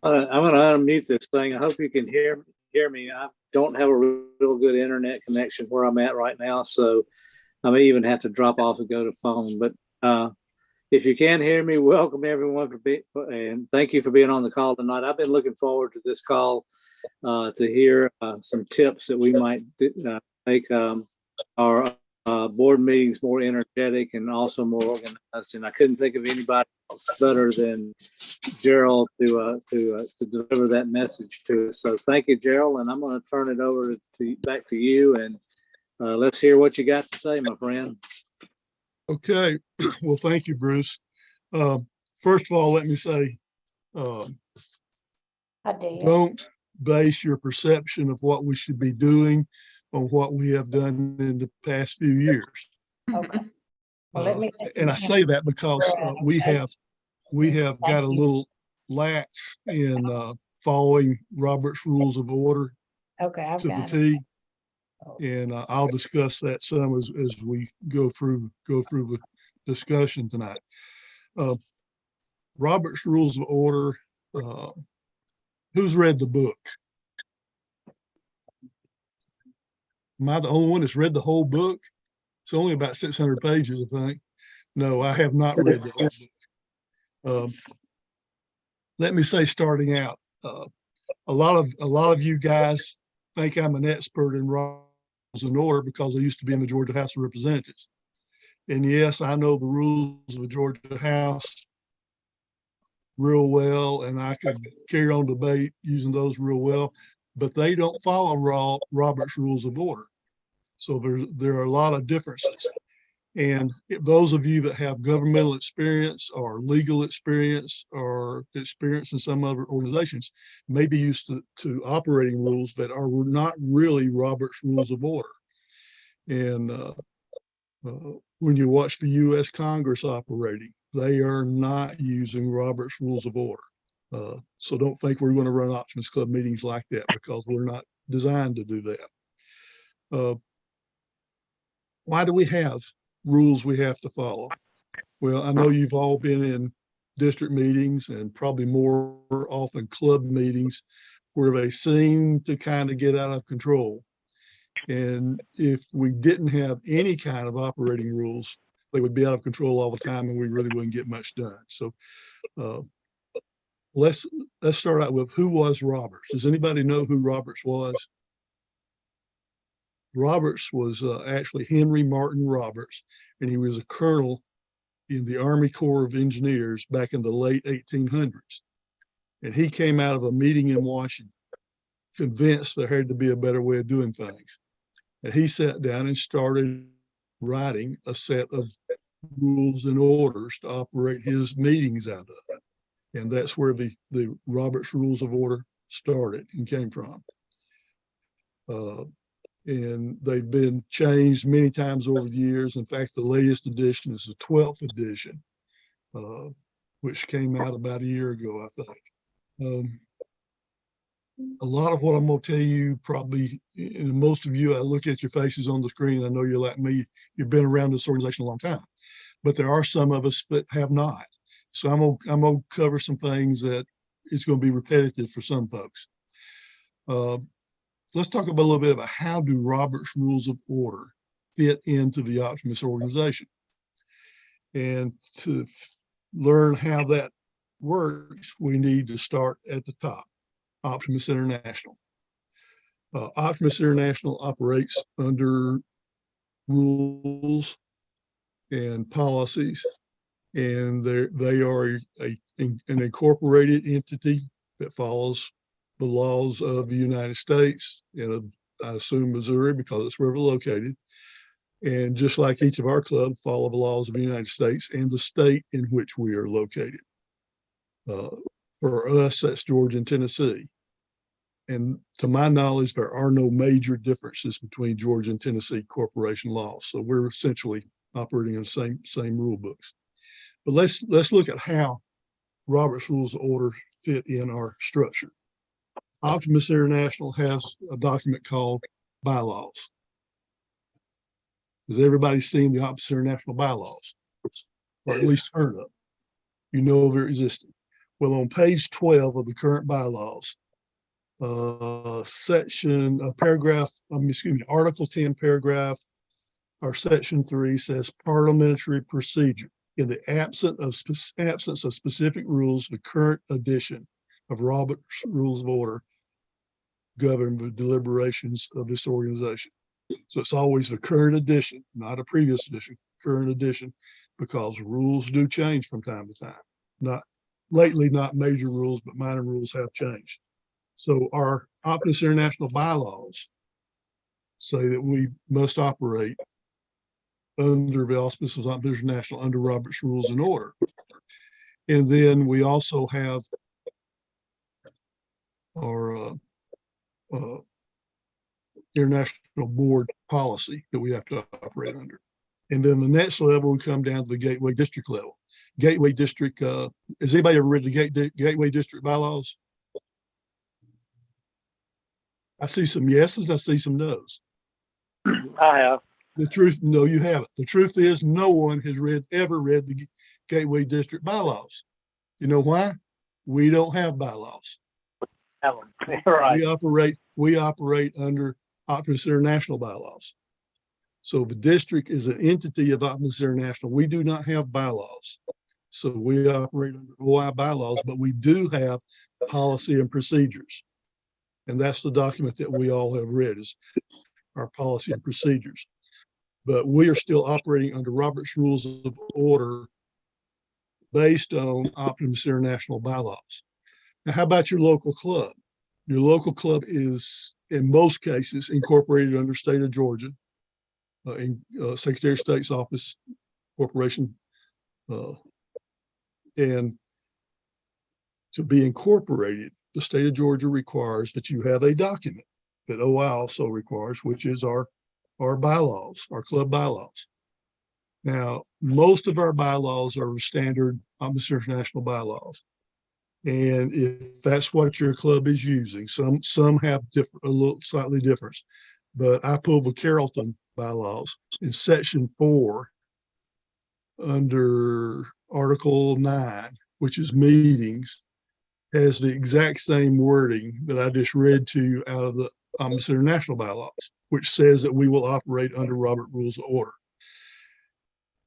I'm going to unmute this thing. I hope you can hear me. I don't have a real good internet connection where I'm at right now, so I may even have to drop off and go to phone. But if you can hear me, welcome everyone and thank you for being on the call tonight. I've been looking forward to this call to hear some tips that we might make our board meetings more energetic and also more organized. And I couldn't think of anybody else better than Gerald to deliver that message to us. So thank you, Gerald, and I'm going to turn it over back to you, and let's hear what you got to say, my friend. Okay, well, thank you, Bruce. First of all, let me say, don't base your perception of what we should be doing on what we have done in the past few years. Okay. Well, and I say that because we have got a little lax in following Robert's Rules of Order to the T. And I'll discuss that some as we go through the discussion tonight. Robert's Rules of Order. Who's read the book? Am I the only one that's read the whole book? It's only about 600 pages, I think. No, I have not read the whole book. Let me say, starting out, a lot of you guys think I'm an expert in Robert's Rules of Order because I used to be in the Georgia House of Representatives. And yes, I know the rules of the Georgia House real well, and I could carry on debate using those real well, but they don't follow Robert's Rules of Order. So there are a lot of differences. And those of you that have governmental experience or legal experience or experience in some other organizations may be used to operating rules that are not really Robert's Rules of Order. And when you watch the U.S. Congress operating, they are not using Robert's Rules of Order. So don't think we're going to run Optimist Club meetings like that, because we're not designed to do that. Why do we have rules we have to follow? Well, I know you've all been in district meetings and probably more often club meetings where they seem to kind of get out of control. And if we didn't have any kind of operating rules, they would be out of control all the time and we really wouldn't get much done. So let's start out with, who was Roberts? Does anybody know who Roberts was? Roberts was actually Henry Martin Roberts, and he was a colonel in the Army Corps of Engineers back in the late 1800s. And he came out of a meeting in Washington, convinced there had to be a better way of doing things. And he sat down and started writing a set of rules and orders to operate his meetings out of. And that's where the Robert's Rules of Order started and came from. And they've been changed many times over the years. In fact, the latest edition is the 12th edition, which came out about a year ago, I think. A lot of what I'm going to tell you, probably, and most of you, I look at your faces on the screen, I know you're like me, you've been around this organization a long time, but there are some of us that have not. So I'm going to cover some things that it's going to be repetitive for some folks. Let's talk about a little bit about how do Robert's Rules of Order fit into the Optimist organization. And to learn how that works, we need to start at the top, Optimist International. Optimist International operates under rules and policies, and they are an incorporated entity that follows the laws of the United States, and I assume Missouri because it's where we're located. And just like each of our clubs, follow the laws of the United States and the state in which we are located. For us, that's Georgia and Tennessee. And to my knowledge, there are no major differences between Georgia and Tennessee corporation laws. So we're essentially operating in the same rule books. But let's look at how Robert's Rules of Order fit in our structure. Optimist International has a document called bylaws. Has everybody seen the Optimist International bylaws? Or at least heard of? You know they're existing. Well, on page 12 of the current bylaws, Article 10, paragraph, or section 3 says parliamentary procedure. In the absence of specific rules, the current edition of Robert's Rules of Order govern the deliberations of this organization. So it's always the current edition, not a previous edition, current edition, because rules do change from time to time. Not lately, not major rules, but minor rules have changed. So our Optimus International bylaws say that we must operate under the auspices of Optimus International under Robert's Rules and Order. And then we also have our international board policy that we have to operate under. And then the next level, we come down to the Gateway District level. Gateway District, has anybody ever read the Gateway District bylaws? I see some yeses, I see some nos. I have. The truth, no, you haven't. The truth is no one has ever read the Gateway District bylaws. You know why? We don't have bylaws. Right. We operate under Optimus International bylaws. So the district is an entity of Optimus International. We do not have bylaws. So we operate under OI bylaws, but we do have policy and procedures. And that's the document that we all have read, is our policy and procedures. But we are still operating under Robert's Rules of Order based on Optimus International bylaws. Now, how about your local club? Your local club is, in most cases, incorporated under state of Georgia, in Secretary of State's office, corporation. And to be incorporated, the state of Georgia requires that you have a document that OI also requires, which is our bylaws, our club bylaws. Now, most of our bylaws are standard Optimus International bylaws. And if that's what your club is using, some have a little slightly different. But I pulled the Carrollton bylaws in section 4 under Article 9, which is meetings, has the exact same wording that I just read to you out of the Optimus International bylaws, which says that we will operate under Robert Rules of Order.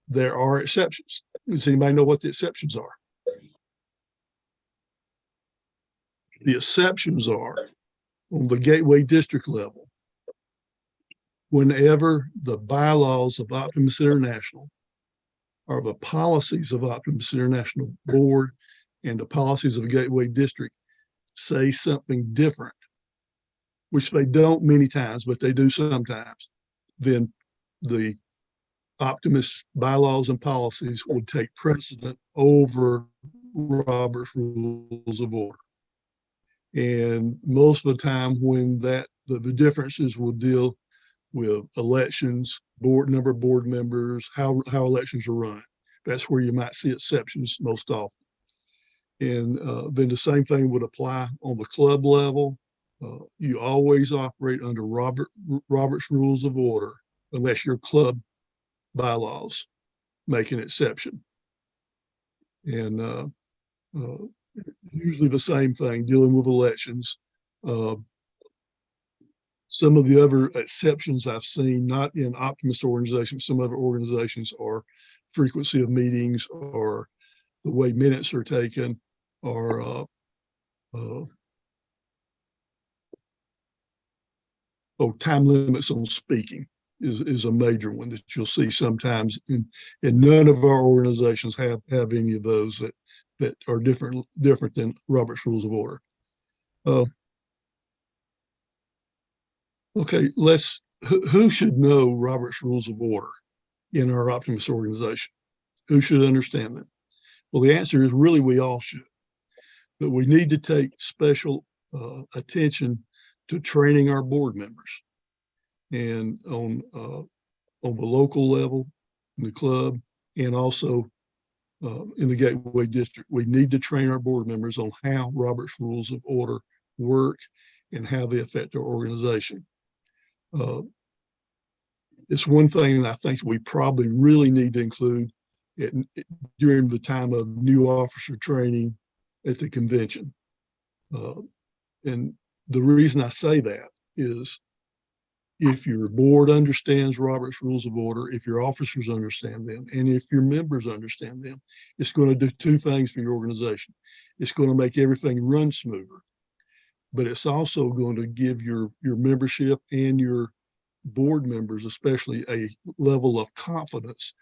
There are exceptions. Does anybody know what the exceptions are? The exceptions are on the Gateway District level. Whenever the bylaws of Optimus International or the policies of Optimus International Board and the policies of the Gateway District say something different, which they don't many times, but they do sometimes, then the Optimus bylaws and policies would take precedent over Robert's Rules of Order. And most of the time when the differences will deal with elections, number of board members, how elections are run. That's where you might see exceptions most often. And then the same thing would apply on the club level. You always operate under Robert's Rules of Order unless your club bylaws make an exception. And usually the same thing, dealing with elections. Some of the other exceptions I've seen, not in Optimus organizations, some other organizations, are frequency of meetings or the way minutes are taken, or time limits on speaking is a major one that you'll see sometimes. And none of our organizations have any of those that are different than Robert's Rules of Order. Okay, who should know Robert's Rules of Order in our Optimus organization? Who should understand them? Well, the answer is really we all should, but we need to take special attention to training our board members. And on the local level, in the club, and also in the Gateway District, we need to train our board members on how Robert's Rules of Order work and how they affect our organization. It's one thing that I think we probably really need to include during the time of new officer training at the convention. And the reason I say that is if your board understands Robert's Rules of Order, if your officers understand them, and if your members understand them, it's going to do two things for your organization. It's going to make everything run smoother, but it's also going to give your membership and your board members, especially, a level of confidence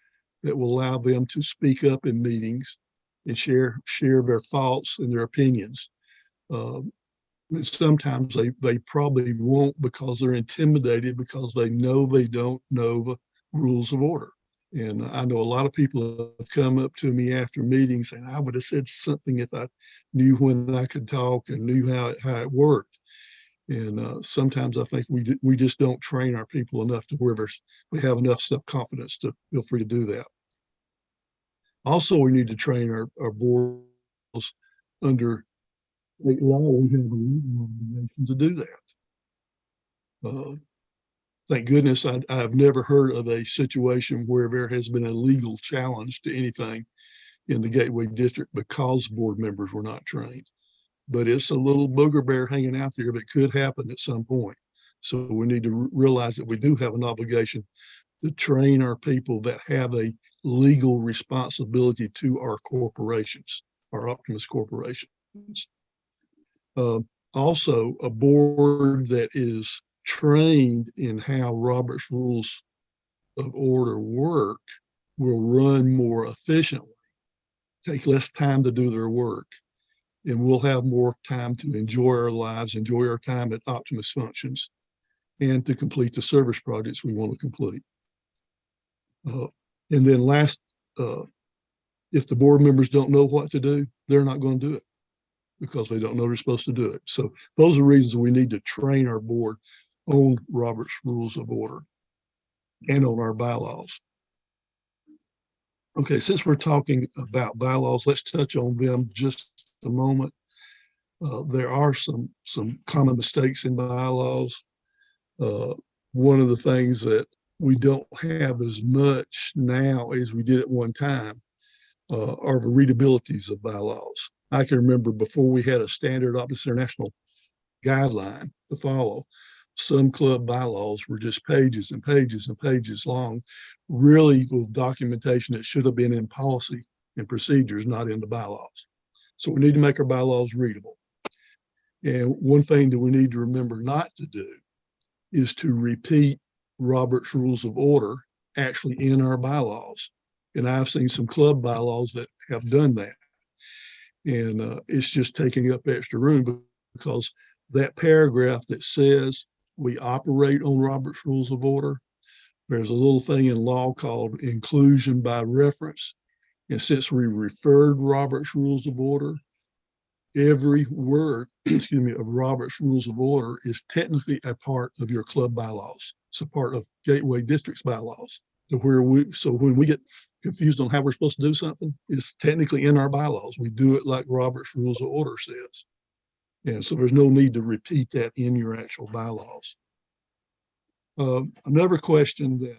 that will allow them to speak up in meetings and share their thoughts and their opinions. Sometimes they probably won't because they're intimidated because they don't know the rules of order. And I know a lot of people have come up to me after meetings saying, I would have said something if I knew when I could talk and knew how it worked. And sometimes I think we just don't train our people enough to where we have enough self-confidence to feel free to do that. Also, we need to train our boards under state law. We have a legal obligation to do that. Thank goodness I have never heard of a situation where there has been a legal challenge to anything in the Gateway District because board members were not trained. But it's a little booger bear hanging out there that could happen at some point. So we need to realize that we do have an obligation to train our people that have a legal responsibility to our corporations, our Optimus corporations. Also, a board that is trained in how Robert's Rules of Order work will run more efficiently, take less time to do their work, and we'll have more time to enjoy our lives, enjoy our time at Optimus Functions, and to complete the service projects we want to complete. And then last, if the board members don't know what to do, they're not going to do it because they don't know they're supposed to do it. So those are reasons we need to train our board on Robert's Rules of Order and on our bylaws. Okay, since we're talking about bylaws, let's touch on them just a moment. There are some common mistakes in bylaws. One of the things that we don't have as much now as we did at one time are the readabilities of bylaws. I can remember before we had a standard Optimus International guideline to follow, some club bylaws were just pages and pages and pages long, really with documentation that should have been in policy and procedures, not in the bylaws. So we need to make our bylaws readable. And one thing that we need to remember not to do is to repeat Robert's Rules of Order actually in our bylaws. And I've seen some club bylaws that have done that. And it's just taking up extra room because that paragraph that says we operate on Robert's Rules of Order, there's a little thing in law called inclusion by reference. And since we referred Robert's Rules of Order, every word, excuse me, of Robert's Rules of Order is technically a part of your club bylaws. It's a part of Gateway District's bylaws. So when we get confused on how we're supposed to do something, it's technically in our bylaws. We do it like Robert's Rules of Order says. And so there's no need to repeat that in your actual bylaws. Another question that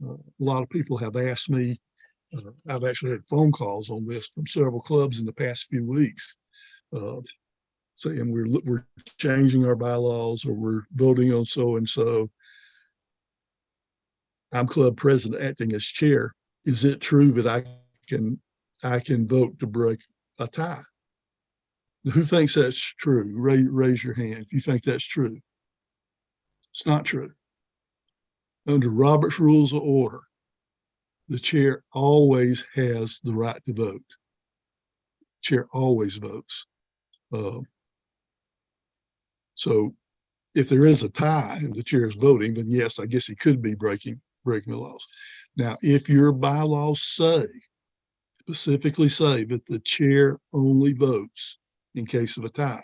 a lot of people have asked me, I've actually had phone calls on this from several clubs in the past few weeks, saying we're changing our bylaws or we're voting on so-and-so. I'm club president acting as chair. Is it true that I can vote to break a tie? Who thinks that's true? Raise your hand if you think that's true. It's not true. Under Robert's Rules of Order, the chair always has the right to vote. Chair always votes. So if there is a tie and the chair is voting, then yes, I guess he could be breaking the laws. Now, if your bylaws specifically say that the chair only votes in case of a tie,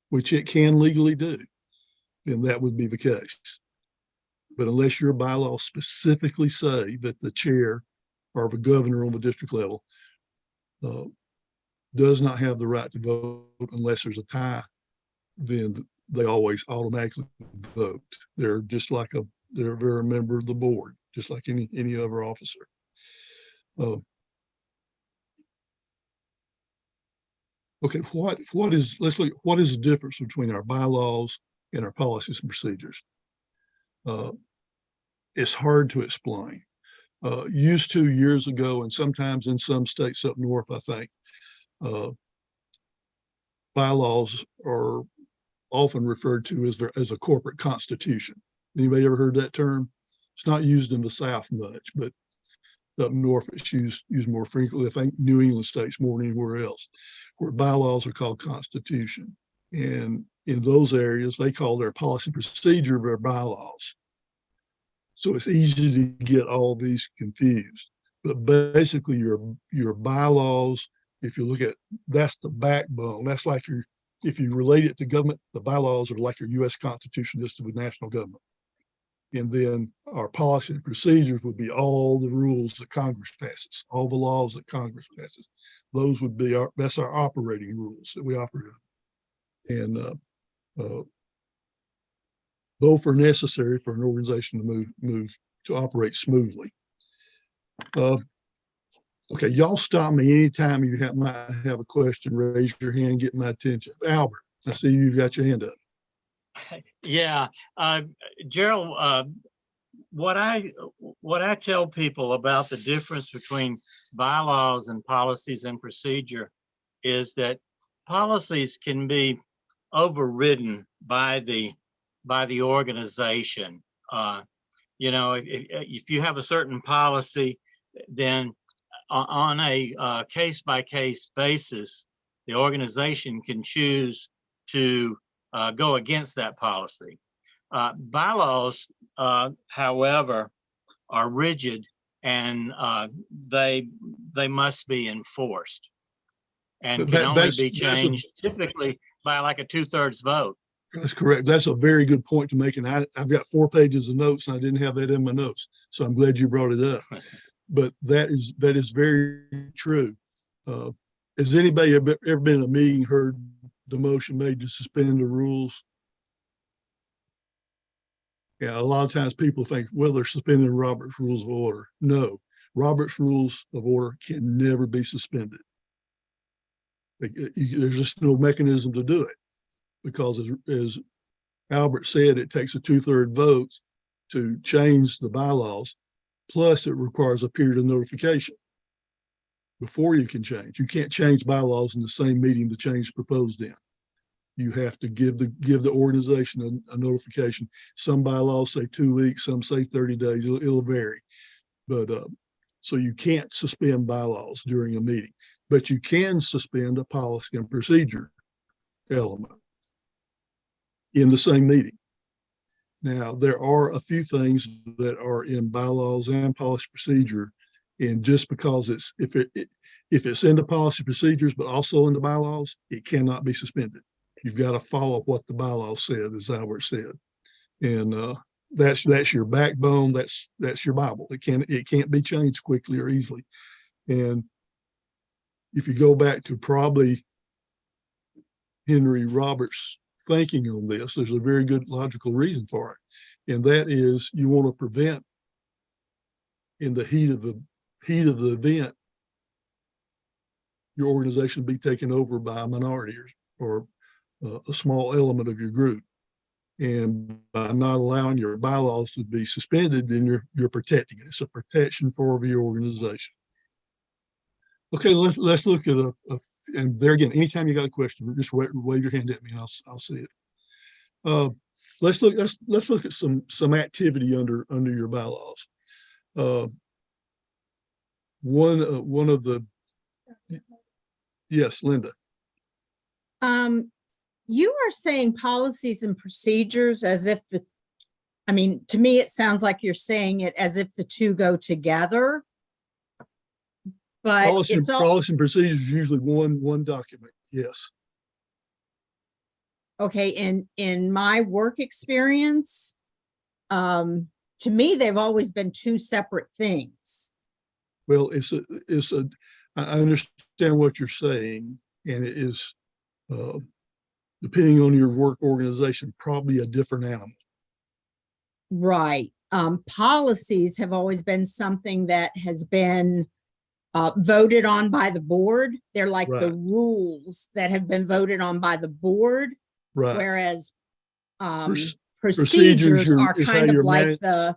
which it can legally do, then that would be the case. But unless your bylaws specifically say that the chair or the governor on the district level does not have the right to vote unless there's a tie, then they always automatically vote. They're a member of the board, just like any other officer. Okay, what is, let's look, what is the difference between our bylaws and our policies and procedures? It's hard to explain. Used to years ago, and sometimes in some states up north, I think, bylaws are often referred to as a corporate constitution. Anybody ever heard that term? It's not used in the South much, but up north it's used more frequently. I think New England states more than anywhere else, where bylaws are called constitution. And in those areas, they call their policy procedure their bylaws. So it's easy to get all these confused. But basically your bylaws, if you look at, that's the backbone. That's like if you relate it to government, the bylaws are like your US Constitution, just with national government. And then our policy and procedures would be all the rules that Congress passes, all the laws that Congress passes. Those would be that's our operating rules that we operate on. And both are necessary for an organization to move to operate smoothly. Okay, y'all stop me anytime you might have a question. Raise your hand, get my attention. Albert, I see you've got your hand up. Yeah, Gerald, what I tell people about the difference between bylaws and policies and procedure is that policies can be overridden by the organization. You know, if you have a certain policy, then on a case-by-case basis, the organization can choose to go against that policy. Bylaws, however, are rigid, and they must be enforced, and can only be changed typically by like a 2/3 vote. That's correct. That's a very good point to make. And I've got 4 pages of notes, and I didn't have that in my notes, so I'm glad you brought it up. But that is very true. Has anybody ever been in a meeting, heard the motion made to suspend the rules? Yeah, a lot of times people think, well, they're suspending Robert's Rules of Order. No, Robert's Rules of Order can never be suspended. There's just no mechanism to do it, because as Albert said, it takes a 2/3 vote to change the bylaws. Plus, it requires a period of notification before you can change. You can't change bylaws in the same meeting the change is proposed in. You have to give the organization a notification. Some bylaws say 2 weeks, some say 30 days. It'll vary. But so you can't suspend bylaws during a meeting, but you can suspend a policy and procedure element in the same meeting. Now, there are a few things that are in bylaws and policy procedure, and just because if it's in the policy procedures but also in the bylaws, it cannot be suspended. You've got to follow what the bylaws said, as Albert said, and that's your backbone. That's your Bible. It can't be changed quickly or easily. And if you go back to probably Henry Roberts' thinking on this, there's a very good logical reason for it, and that is you want to prevent, in the heat of the event, your organization be taken over by a minority or a small element of your group. And by not allowing your bylaws to be suspended, then you're protecting it. It's a protection for your organization. Okay, let's look at and there again, anytime you got a question, just wave your hand at me and I'll see it. Let's look at some activity under your bylaws. One of the, yes, Linda. You are saying policies and procedures as if to me, it sounds like you're saying it as if the two go together. But policy and procedures is usually one document. Yes. Okay. In my work experience, to me, they've always been two separate things. Well, I understand what you're saying, and it is, depending on your work organization, probably a different animal. Right. Policies have always been something that has been voted on by the board. They're like the Right. rules that have been voted on by the board, Right. whereas Proc- procedures are is how kind of you're like the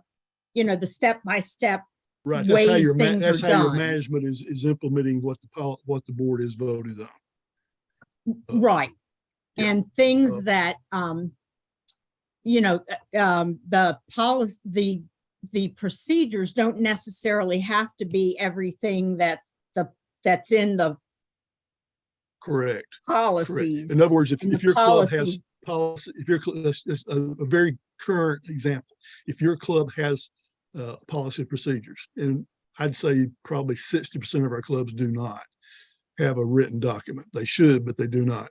step-by-step right. That's how ways your things that's are how your done. management is implementing what the board has voted on. Right. Yeah. And things Uh, that, the policy, the procedures don't necessarily have to be everything that's in the Correct. Correct. policies. In other words, And if the your club has policies, policy, if your that's a very current example, if your club has policy and procedures, and I'd say probably 60% of our clubs do not have a written document. They should, but they do not.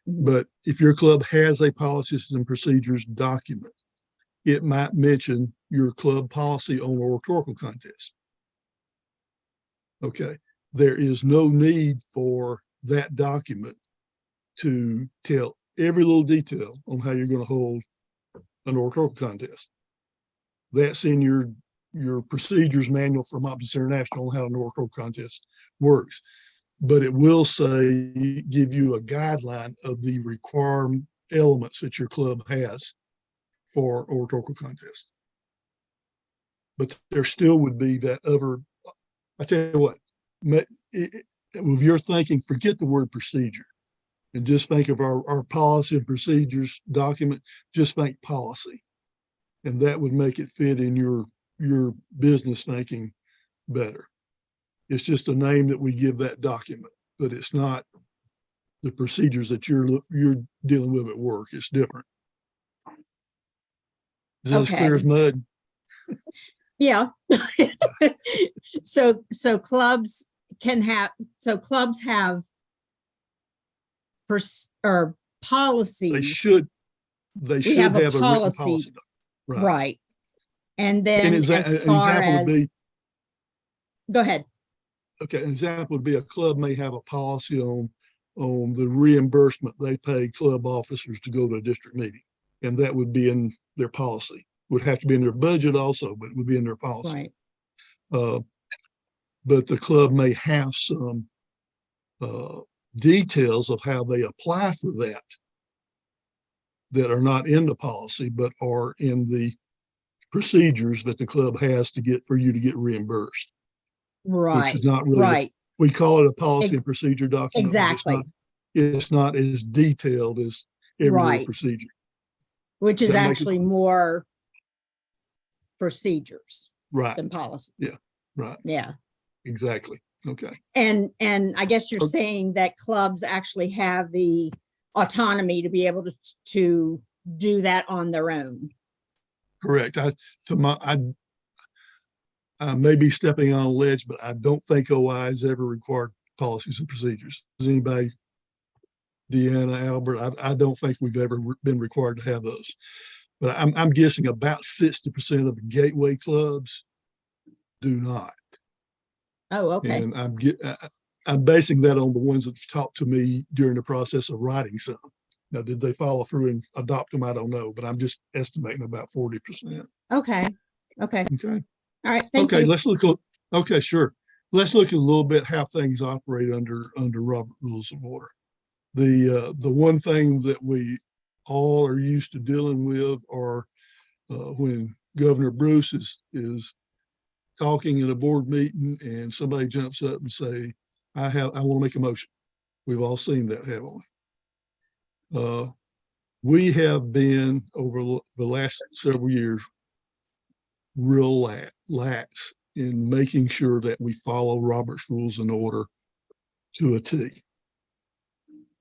Mhm. But if your club has a policies and procedures document, it might mention your club policy on oratorical contest. Okay. There is no need for that document to tell every little detail on how you're going to hold an oratorical contest. That's in your procedures manual from Optus International on how an oratorical contest works. But it will say, give you a guideline of the required elements that your club has for oratorical contest. But there still would be that other, I tell you what, if you're thinking, forget the word procedure and just think of our policy and procedures document, just think policy. And that would make it fit in your business thinking better. It's just a name that we give that document, but it's not the procedures that you're dealing with at work. It's different. Is that as clear as okay, mud? yeah. So clubs have or policies. They We should have a have a written policy, policy. Right. right? And An then as far example would as, be, go ahead. okay, an example would be a club may have a policy on the reimbursement they pay club officers to go to a district meeting. And that would be in their policy. Would have to be in their budget also, but it would be in their policy. Right. But the club may have some details of how they apply for that are not in the policy, but are in the procedures that the club has to get for you to get reimbursed. Which is Right. not really, Right. we call it a policy and procedure document. But Exactly. it's not as detailed as every little Right. procedure. Which Does is that make actually more procedures Right. than policy. Yeah. Right. Yeah. Exactly. Okay. And I guess you're Okay. saying that clubs actually have the autonomy to be able to do that on their own. Correct. I may be stepping on a ledge, but I don't think OI has ever required policies and procedures. Does anybody, Deanna, Albert, I don't think we've ever been required to have those. But I'm guessing about 60% of the gateway clubs do not. Oh, okay. And I'm basing that on the ones that talked to me during the process of writing some. Now, did they follow through and adopt them? I don't know, but I'm just estimating about 40%. Okay. Okay. Okay. All right. Thank Okay, you. let's look at, okay, sure. Let's look at a little bit how things operate under Robert Rules of Order. The one thing that we all are used to dealing with are when Governor Bruce is talking in a board meeting and somebody jumps up and say, I want to make a motion. We've all seen that, haven't we? We have been over the last several years real lax in making sure that we follow Robert's Rules and Order to a T.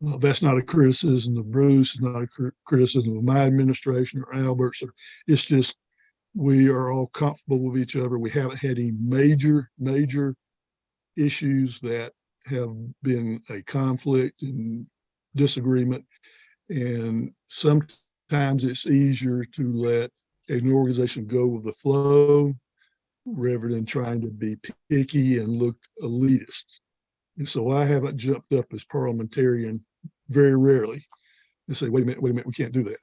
That's not a criticism of Bruce, it's not a criticism of my administration or Albert's. It's just we are all comfortable with each other. We haven't had any major issues that have been a conflict and disagreement. And sometimes it's easier to let an organization go with the flow rather than trying to be picky and look elitist. And so I haven't jumped up as parliamentarian very rarely and say, wait a minute, we can't do that.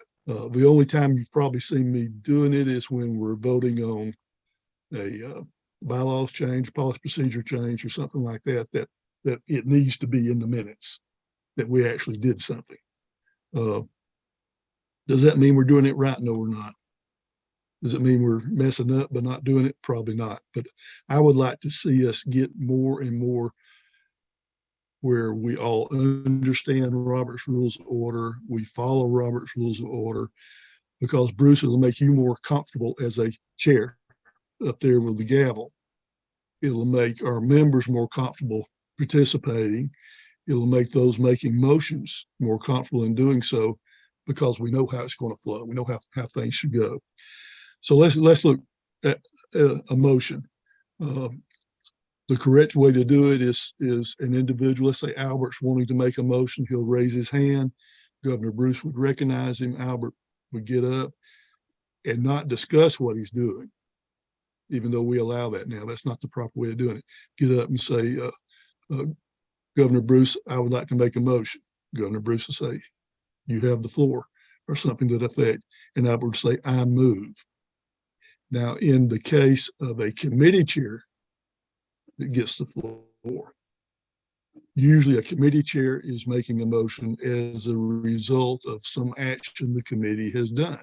The only time you've probably seen me doing it is when we're voting on a bylaws change, policy procedure change, or something like that, that it needs to be in the minutes that we actually did something. Does that mean we're doing it right? No, we're not. Does it mean we're messing up but not doing it? Probably not. But I would like to see us get more and more where we all understand Robert's Rules of Order, we follow Robert's Rules of Order, because Bruce, will make you more comfortable as a chair up there with the gavel. It'll make our members more comfortable participating. It'll make those making motions more comfortable in doing so, because we know how it's going to flow. We know how things should go. So let's look at a motion. The correct way to do it is an individual. Let's say Albert's wanting to make a motion. He'll raise his hand. Governor Bruce would recognize him. Albert would get up and not discuss what he's doing, even though we allow that now. That's not the proper way of doing it. Get up and say, Governor Bruce, I would like to make a motion. Governor Bruce will say, you have the floor, or something to that effect. And Albert would say, I move. Now, in the case of a committee chair that gets the floor, usually a committee chair is making a motion as a result of some action the committee has done.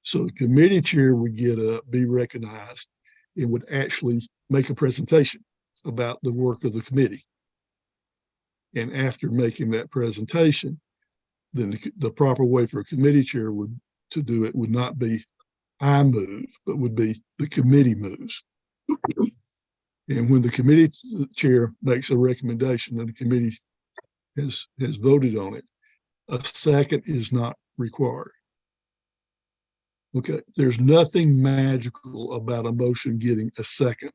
So the committee chair would get up, be recognized, and would actually make a presentation about the work of the committee. And after making that presentation, then the proper way for a committee chair to do it would not be I move, but would be the committee moves. And when the committee chair makes a recommendation and the committee has voted on it, a second is not required. Okay, there's nothing magical about a motion getting a second,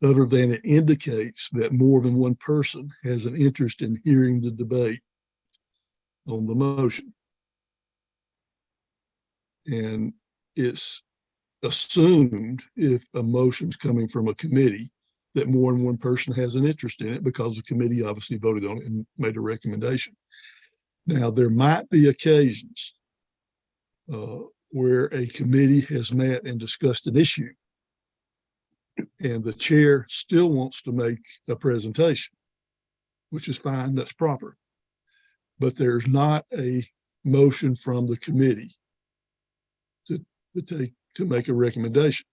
other than it indicates that more than one person has an interest in hearing the debate on the motion. And it's assumed, if a motion's coming from a committee, that more than one person has an interest in it, because the committee obviously voted on it and made a recommendation. Now, there might be occasions where a committee has met and discussed an issue, and the chair still wants to make a presentation, which is fine, that's proper. But there's not a motion from the committee to make a recommendation.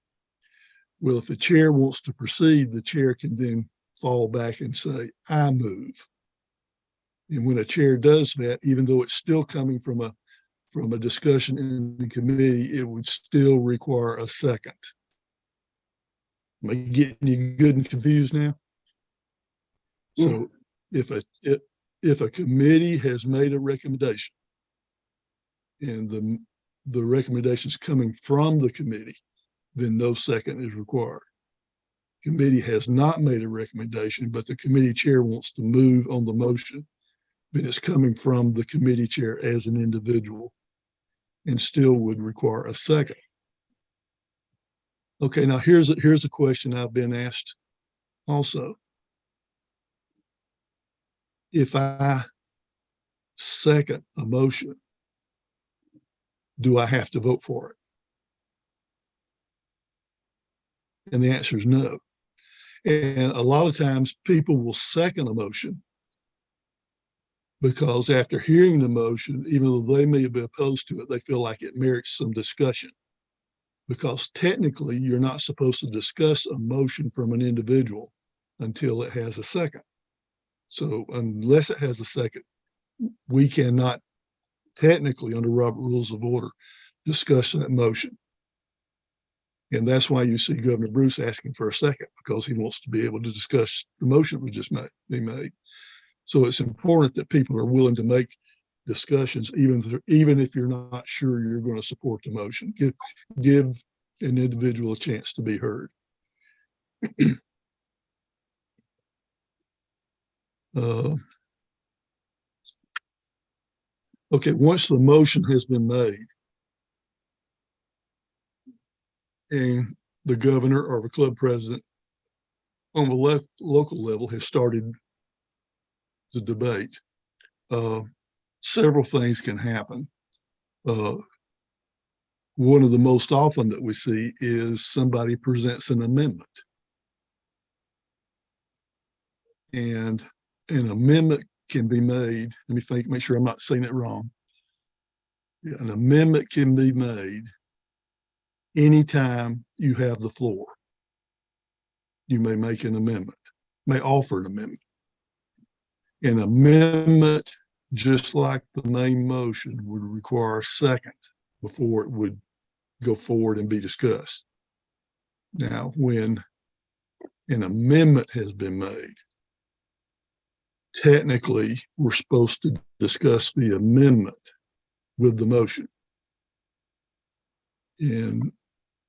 Well, if the chair wants to proceed, the chair can then fall back and say, I move. And when a chair does that, even though it's still coming from a discussion in the committee, it would still require a second. Am I getting you good and confused now? So if a committee has made a recommendation and the recommendation is coming from the committee, then no second is required. Committee has not made a recommendation, but the committee chair wants to move on the motion, then it's coming from the committee chair as an individual and still would require a second. Okay, now here's a question I've been asked also. If I second a motion, do I have to vote for it? And the answer is no. And a lot of times people will second a motion because after hearing the motion, even though they may be opposed to it, they feel like it merits some discussion. Because technically, you're not supposed to discuss a motion from an individual until it has a second. So unless it has a second, we cannot technically, under Robert Rules of Order, discuss that motion. And that's why you see Governor Bruce asking for a second, because he wants to be able to discuss the motion we just made. So it's important that people are willing to make discussions, even if you're not sure you're going to support the motion. Give an individual a chance to be heard. Okay, once the motion has been made and the governor or the club president on the local level has started the debate, several things can happen. one of the most often that we see is somebody presents an amendment. And an amendment can be made. Let me think, make sure I'm not saying it wrong. Yeah, an amendment can be made anytime you have the floor. You may make an amendment, may offer an amendment. An amendment, just like the main motion, would require a second before it would go forward and be discussed. Now, when an amendment has been made, technically, we're supposed to discuss the amendment with the motion. And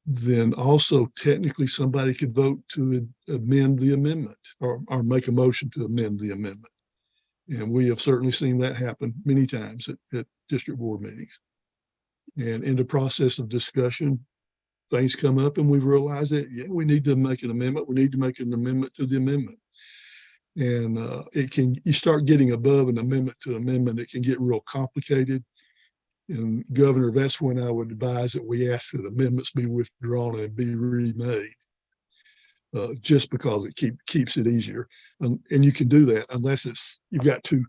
then also technically somebody could vote to amend the amendment or make a motion to amend the amendment. And we have certainly seen that happen many times at district board meetings. And in the process of discussion, things come up and we realize that, yeah, we need to make an amendment. We need to make an amendment to the amendment. And you start getting above an amendment to amendment, it can get real complicated. And Governor, that's when I would advise that we ask that amendments be withdrawn and be remade, just because it keeps it easier. And you can do that unless you've got two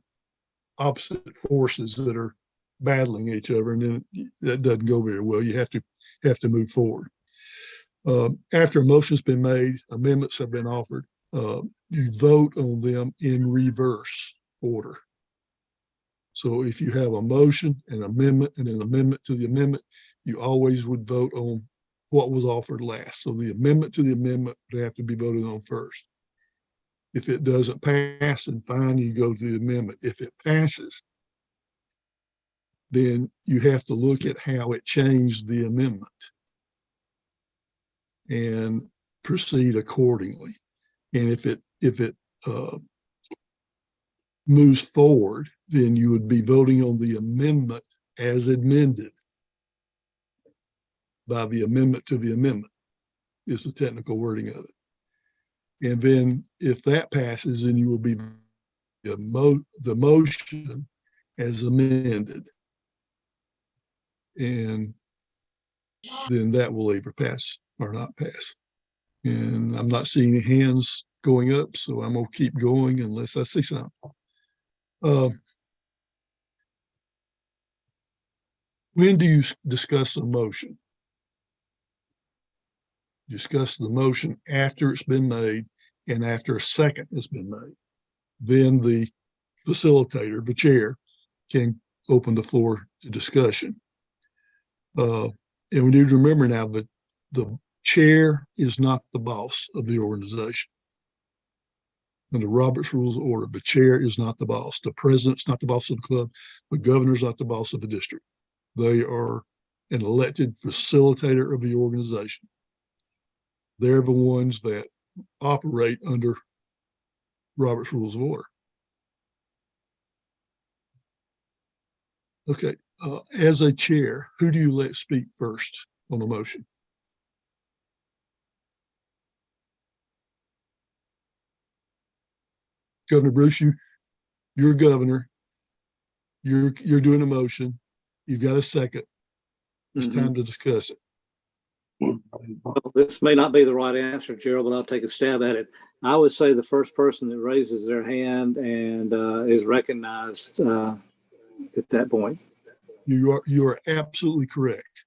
opposite forces that are battling each other, and then that doesn't go very well. You have to move forward. After a motion's been made, amendments have been offered. You vote on them in reverse order. So if you have a motion, an amendment, and an amendment to the amendment, you always would vote on what was offered last. So the amendment to the amendment would have to be voted on first. If it doesn't pass, then fine, you go to the amendment. If it passes, then you have to look at how it changed the amendment and proceed accordingly. And if it moves forward, then you would be voting on the amendment as amended by the amendment to the amendment, is the technical wording of it. And then if that passes, then you will be the motion as amended. And then that will either pass or not pass. And I'm not seeing any hands going up, so I'm gonna keep going unless I see something. When do you discuss a motion? Discuss the motion after it's been made and after a second has been made. Then the facilitator, the chair, can open the floor to discussion. And we need to remember now that the chair is not the boss of the organization. Under Robert's Rules of Order, the chair is not the boss. The president's not the boss of the club. The governor's not the boss of the district. They are an elected facilitator of the organization. They're the ones that operate under Robert's Rules of Order. Okay, as a chair, who do you let speak first on a motion? Governor Bruce, you're governor. You're doing a motion. You've got a second. It's time to discuss it. Well, this may not be the right answer, Gerald, but I'll take a stab at it. I would say the first person that raises their hand and is recognized at that point. You are absolutely correct.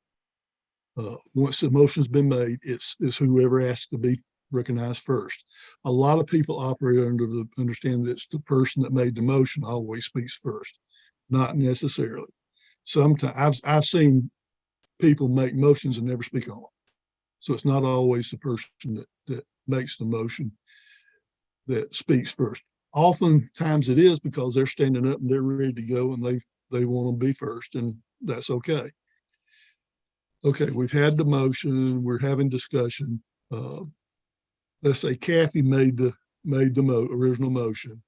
Once the motion's been made, it's whoever asks to be recognized first. A lot of people operate under the understanding that it's the person that made the motion always speaks first. Not necessarily. Sometimes I've seen people make motions and never speak on them. So it's not always the person that makes the motion that speaks first. Oftentimes it is because they're standing up and they're ready to go and they want to be first, and that's okay. Okay, we've had the motion, we're having discussion. Let's say Kathy made the original motion,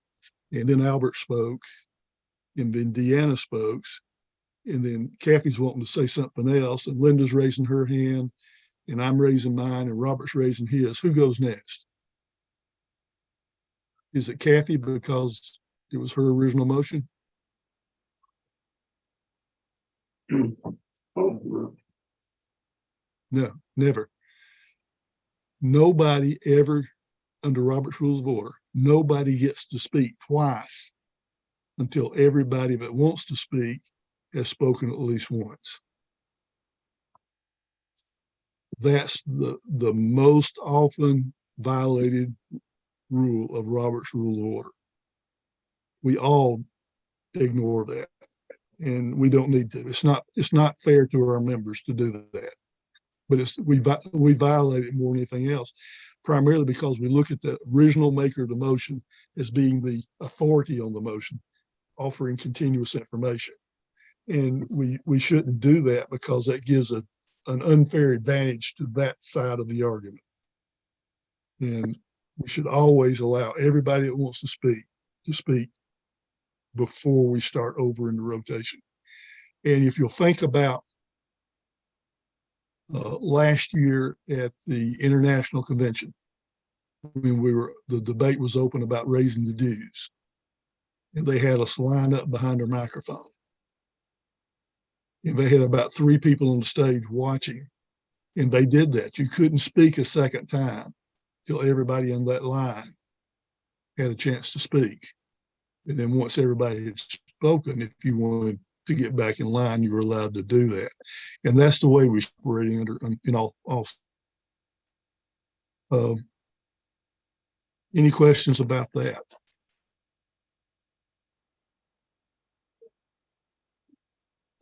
and then Albert spoke, and then Deanna spoke, and then Kathy's wanting to say something else, and Linda's raising her hand, and I'm raising mine, and Robert's raising his. Who goes next? Is it Kathy because it was her original motion? No, never. Nobody ever, under Robert's Rules of Order, nobody gets to speak twice until everybody that wants to speak has spoken at least once. That's the most often violated rule of Robert's Rule of Order. We all ignore that, and we don't need to. It's not fair to our members to do that. But we violate it more than anything else, primarily because we look at the original maker of the motion as being the authority on the motion, offering continuous information. And we shouldn't do that because that gives an unfair advantage to that side of the argument. And we should always allow everybody that wants to speak before we start over in the rotation. And if you'll think about last year at the International Convention, when the debate was open about raising the dues, and they had us lined up behind their microphone. And they had about 3 people on the stage watching, and they did that. You couldn't speak a second time till everybody in that line had a chance to speak. And then once everybody had spoken, if you wanted to get back in line, you were allowed to do that. And that's the way we're operating under, all. Any questions about that?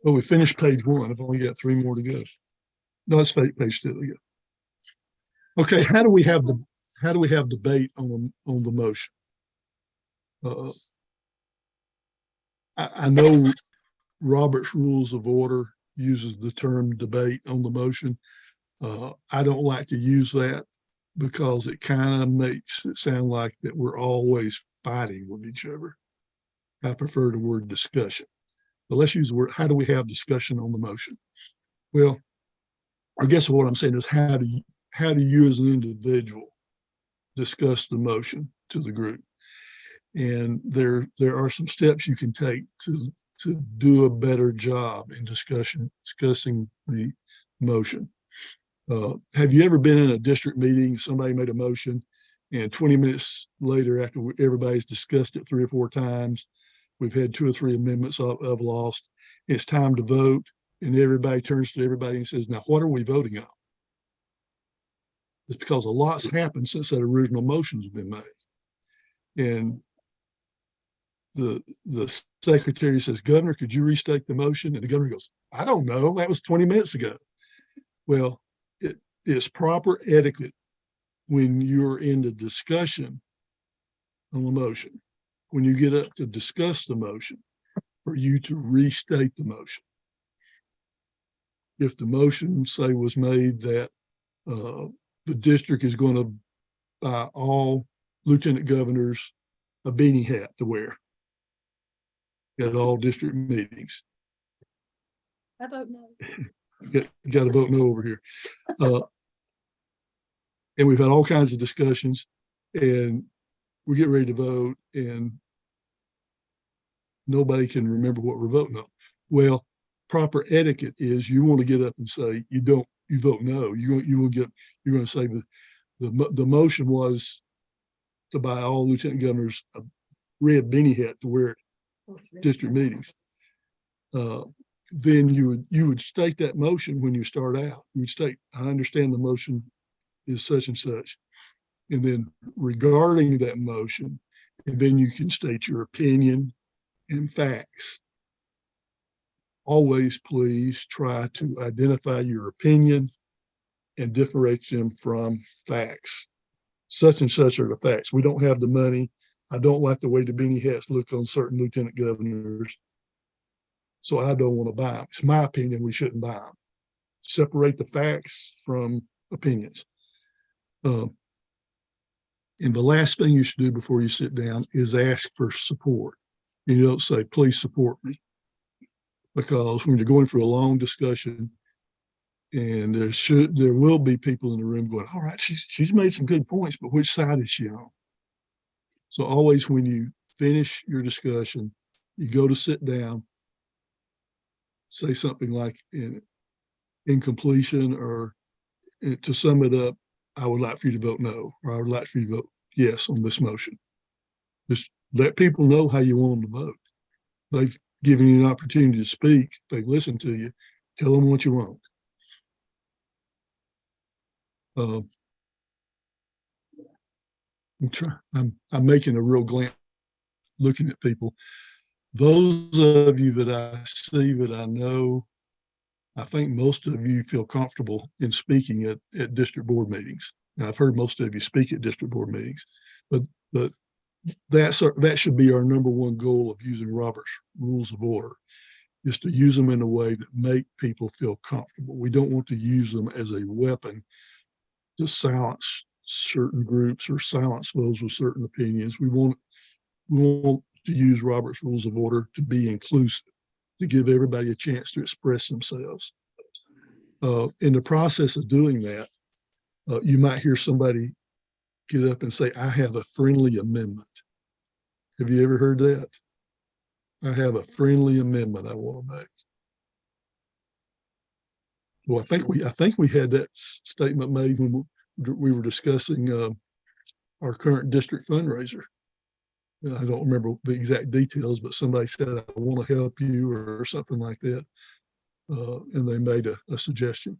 Well, we finished page 1. I've only got 3 more to go. No, it's page 2. Yeah. Okay, how do we have debate on the motion? I know Robert's Rules of Order uses the term debate on the motion. I don't like to use that because it kind of makes it sound like that we're always fighting with each other. I prefer the word discussion. But let's use the word, how do we have discussion on the motion? Well, I guess what I'm saying is how do you as an individual discuss the motion to the group? And there are some steps you can take to do a better job in discussing the motion. Have you ever been in a district meeting, somebody made a motion, and 20 minutes later, after everybody's discussed it 3 or 4 times, we've had 2 or 3 amendments I've lost, it's time to vote, and everybody turns to everybody and says, now what are we voting on? It's because a lot's happened since that original motion's been made. And the secretary says, Governor, could you restate the motion? And the governor goes, I don't know, that was 20 minutes ago. Well, it is proper etiquette when you're in the discussion on the motion, when you get up to discuss the motion, for you to restate the motion. If the motion, say, was made that the district is going to buy all lieutenant governors a beanie hat to wear at all district meetings. I vote no. Got to vote no over here. And we've had all kinds of discussions, and we get ready to vote, and nobody can remember what we're voting on. Well, proper etiquette is you want to get up and say you vote no. You're going to say the motion was to buy all lieutenant governors a red beanie hat to wear at district meetings. Then you would state that motion when you start out. You would state, I understand the motion is such and such. And then regarding that motion, and then you can state your opinion and facts. Always please try to identify your opinion and differentiate them from facts. Such and such are the facts. We don't have the money. I don't like the way the beanie hats look on certain lieutenant governors, so I don't want to buy them. It's my opinion, we shouldn't buy them. Separate the facts from opinions. And the last thing you should do before you sit down is ask for support. You don't say, please support me. Because when you're going through a long discussion, and there will be people in the room going, all right, she's made some good points, but which side is she on? So always when you finish your discussion, you go to sit down, say something like in completion or to sum it up, I would like for you to vote no, or I would like for you to vote yes on this motion. Just let people know how you want them to vote. They've given you an opportunity to speak. They've listened to you. Tell them what you want. I'm making a real glance looking at people. Those of you that I see, that I know, I think most of you feel comfortable in speaking at district board meetings. Now, I've heard most of you speak at district board meetings, but that should be our number one goal of using Robert's Rules of Order, is to use them in a way that make people feel comfortable. We don't want to use them as a weapon to silence certain groups or silence those with certain opinions. We want to use Robert's Rules of Order to be inclusive, to give everybody a chance to express themselves. In the process of doing that, you might hear somebody get up and say, I have a friendly amendment. Have you ever heard that? I have a friendly amendment I want to make. Well, I think we had that statement made when we were discussing our current district fundraiser. I don't remember the exact details, but somebody said, I want to help you or something like that. And they made a suggestion.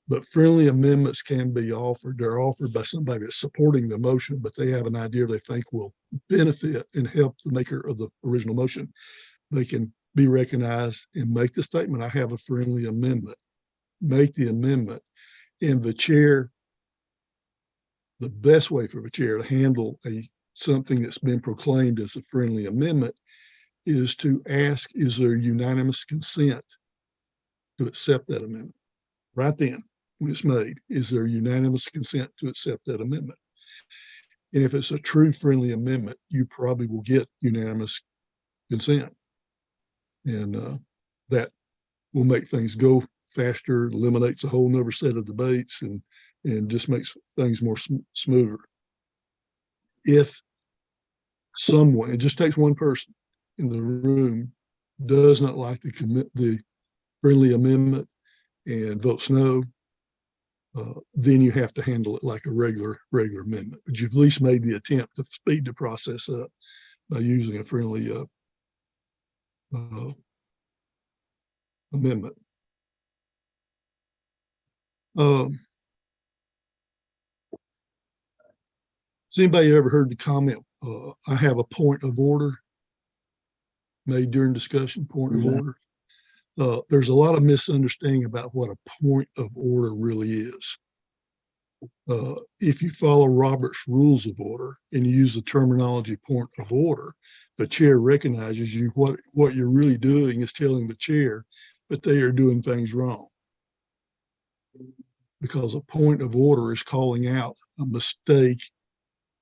But friendly amendments can be offered. They're offered by somebody that's supporting the motion, but they have an idea they think will benefit and help the maker of the original motion. They can be recognized and make the statement, I have a friendly amendment. Make the amendment. And the chair, the best way for the chair to handle something that's been proclaimed as a friendly amendment is to ask, is there unanimous consent to accept that amendment? Right then, when it's made, is there unanimous consent to accept that amendment? And if it's a true friendly amendment, you probably will get unanimous consent. And that will make things go faster, eliminates a whole nother set of debates, and just makes things more smoother. If someone, it just takes one person in the room, does not like the friendly amendment and votes no, then you have to handle it like a regular amendment. But you've at least made the attempt to speed the process up by using a friendly amendment. Has anybody ever heard the comment, I have a point of order made during discussion, point of order? There's a lot of misunderstanding about what a point of order really is. If you follow Robert's Rules of Order and you use the terminology point of order, the chair recognizes you. What you're really doing is telling the chair that they are doing things wrong. Because a point of order is calling out a mistake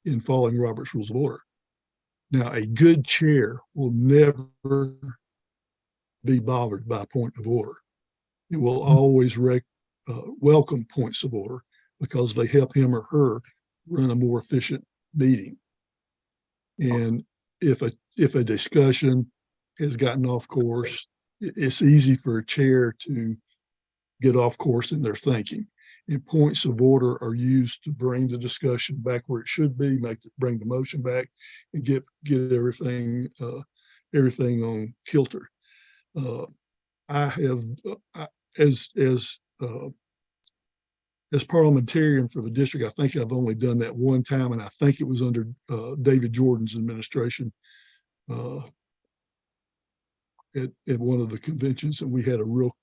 in following Robert's Rules of Order. Now, a good chair will never be bothered by a point of order. It will always welcome points of order because they help him or her run a more efficient meeting. And if a discussion has gotten off course, it's easy for a chair to get off course in their thinking. And points of order are used to bring the discussion back where it should be, bring the motion back, and get everything on kilter. I have, as parliamentarian for the district, I think I've only done that one time, and I think it was under David Jordan's administration at one of the conventions, and we had a real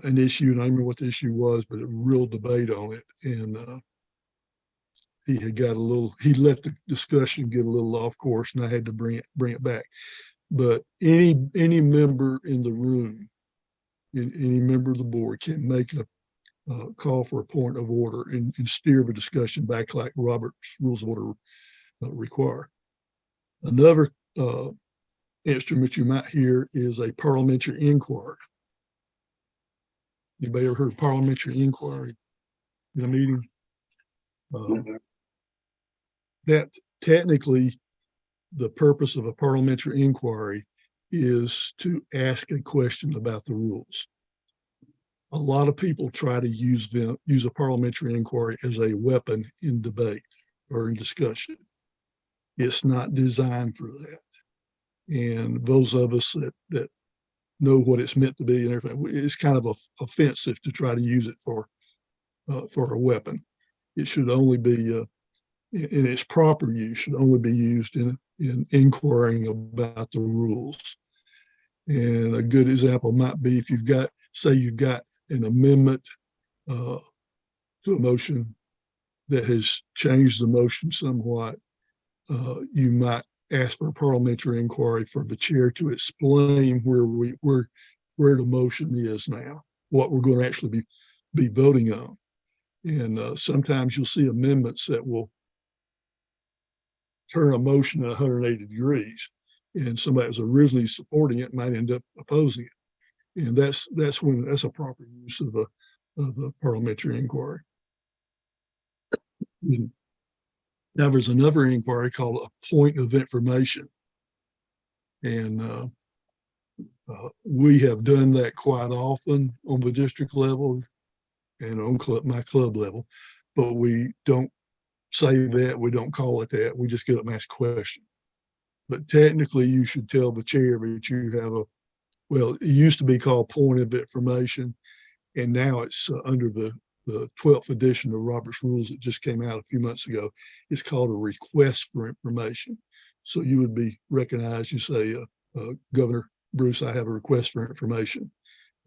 an issue, and I don't remember what the issue was, but a real debate on it. And he let the discussion get a little off course, and I had to bring it back. But any member in the room, any member of the board can make a call for a point of order and steer the discussion back like Robert's Rules of Order require. Another instrument you might hear is a parliamentary inquiry. Anybody ever heard of parliamentary inquiry in a meeting? That technically, the purpose of a parliamentary inquiry is to ask a question about the rules. a lot of people try to use a parliamentary inquiry as a weapon in debate or in discussion. It's not designed for that. And those of us that know what it's meant to be and everything, it's kind of offensive to try to use it for a weapon. It should only be, in its proper use, should only be used in inquiring about the rules. And a good example might be if you've got an amendment to a motion that has changed the motion somewhat, you might ask for a parliamentary inquiry for the chair to explain where the motion is now, what we're going to actually be voting on. And sometimes you'll see amendments that will turn a motion 180 degrees, and somebody who's originally supporting it might end up opposing it. And that's a proper use of a parliamentary inquiry. Now there's another inquiry called a point of information. And we have done that quite often on the district level and on my club level, but we don't say that, we don't call it that, we just get up and ask a question. But technically you should tell the chair that you have it used to be called point of information, and now it's under the 12th edition of Robert's Rules that just came out a few months ago. It's called a request for information. So you would be recognized, you say, Governor Bruce, I have a request for information.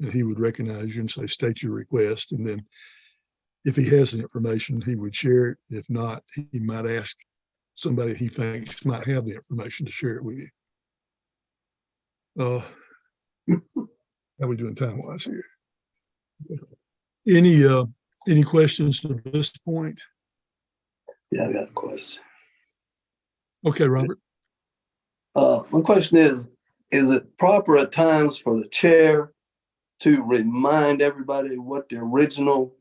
And he would recognize you and say, state your request. And then if he has the information, he would share it. If not, he might ask somebody he thinks might have the information to share it with you. How are we doing time-wise here? Any questions to this point? Yeah, I got a question. Okay, Robert. My question is it proper at times for the chair to remind everybody what the original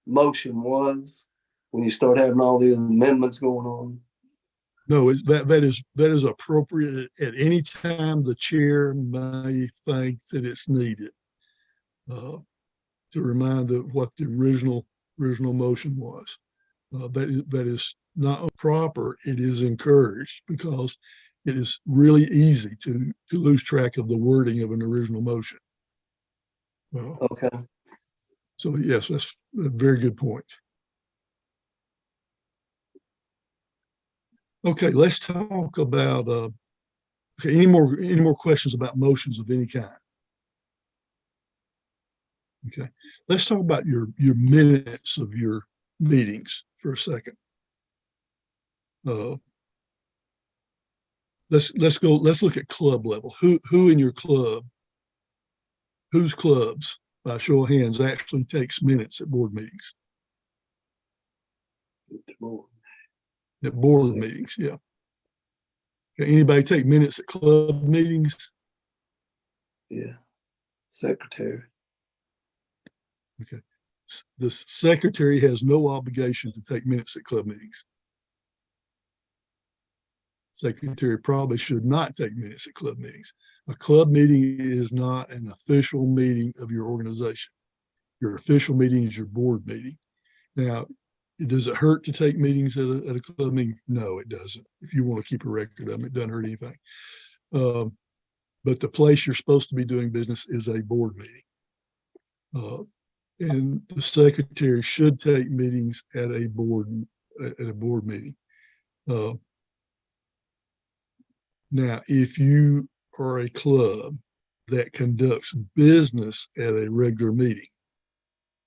motion was when you start having all these amendments going on? No, that is appropriate at any time the chair may think that it's needed to remind what the original motion was. That is not proper. It is encouraged because it is really easy to lose track of the wording of an original motion. Okay. So yes, that's a very good point. Okay, let's talk about any more questions about motions of any kind. Okay, let's talk about your minutes of your meetings for a second. Let's look at club level. Who in your club, whose clubs, by show of hands, actually takes minutes at board meetings? At board meetings, yeah. Okay, anybody take minutes at club meetings? Yeah, secretary. Okay. The secretary has no obligation to take minutes at club meetings. Secretary probably should not take minutes at club meetings. A club meeting is not an official meeting of your organization. Your official meeting is your board meeting. Now, does it hurt to take meetings at a club meeting? No, it doesn't. If you want to keep a record of them, it doesn't hurt anything. But the place you're supposed to be doing business is a board meeting. And the secretary should take meetings at a board meeting. Now, if you are a club that conducts business at a regular meeting,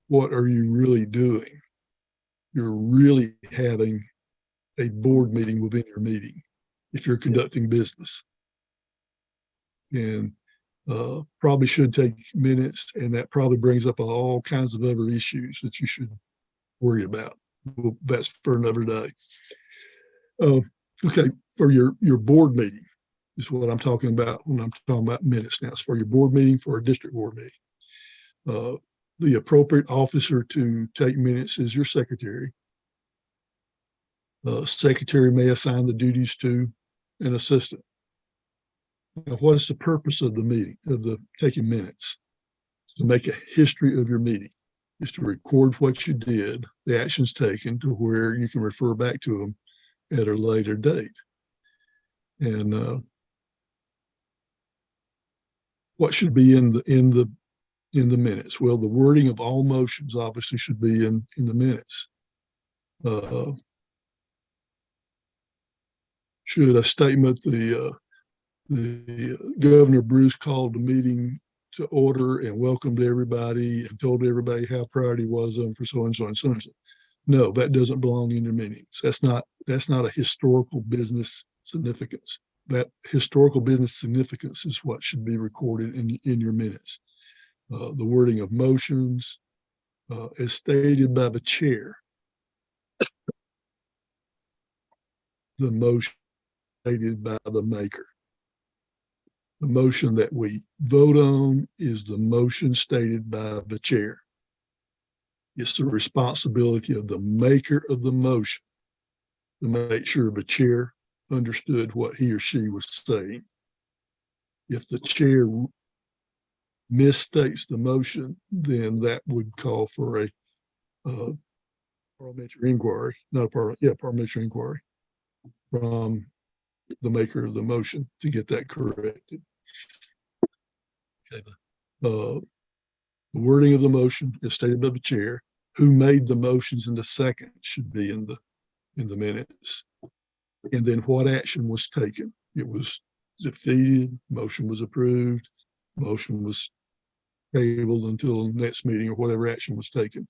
what are you really doing? You're really having a board meeting within your meeting if you're conducting business. And probably should take minutes, and that probably brings up all kinds of other issues that you should worry about. Well, that's for another day. Okay, for your board meeting is what I'm talking about when I'm talking about minutes now. It's for your board meeting, for a district board meeting. The appropriate officer to take minutes is your secretary. Secretary may assign the duties to an assistant. Now, what is the purpose of the meeting, of the taking minutes? to make a history of your meeting, is to record what you did, the actions taken, to where you can refer back to them at a later date. And what should be in the minutes? Well, the wording of all motions obviously should be in the minutes. Should a statement, the Governor Bruce called the meeting to order and welcomed everybody and told everybody how proud he was of them for so and so and so and so. No, that doesn't belong in your meetings. That's not a historical business significance. That historical business significance is what should be recorded in your minutes. The wording of motions, as stated by the chair, the motion stated by the maker. The motion that we vote on is the motion stated by the chair. It's the responsibility of the maker of the motion to make sure the chair understood what he or she was saying. If the chair misstates the motion, then that would call for a parliamentary inquiry, parliamentary inquiry from the maker of the motion to get that corrected. Okay. The wording of the motion is stated by the chair. Who made the motions in the second should be in the minutes. And then what action was taken. It was defeated, motion was approved, motion was tabled until next meeting, or whatever action was taken.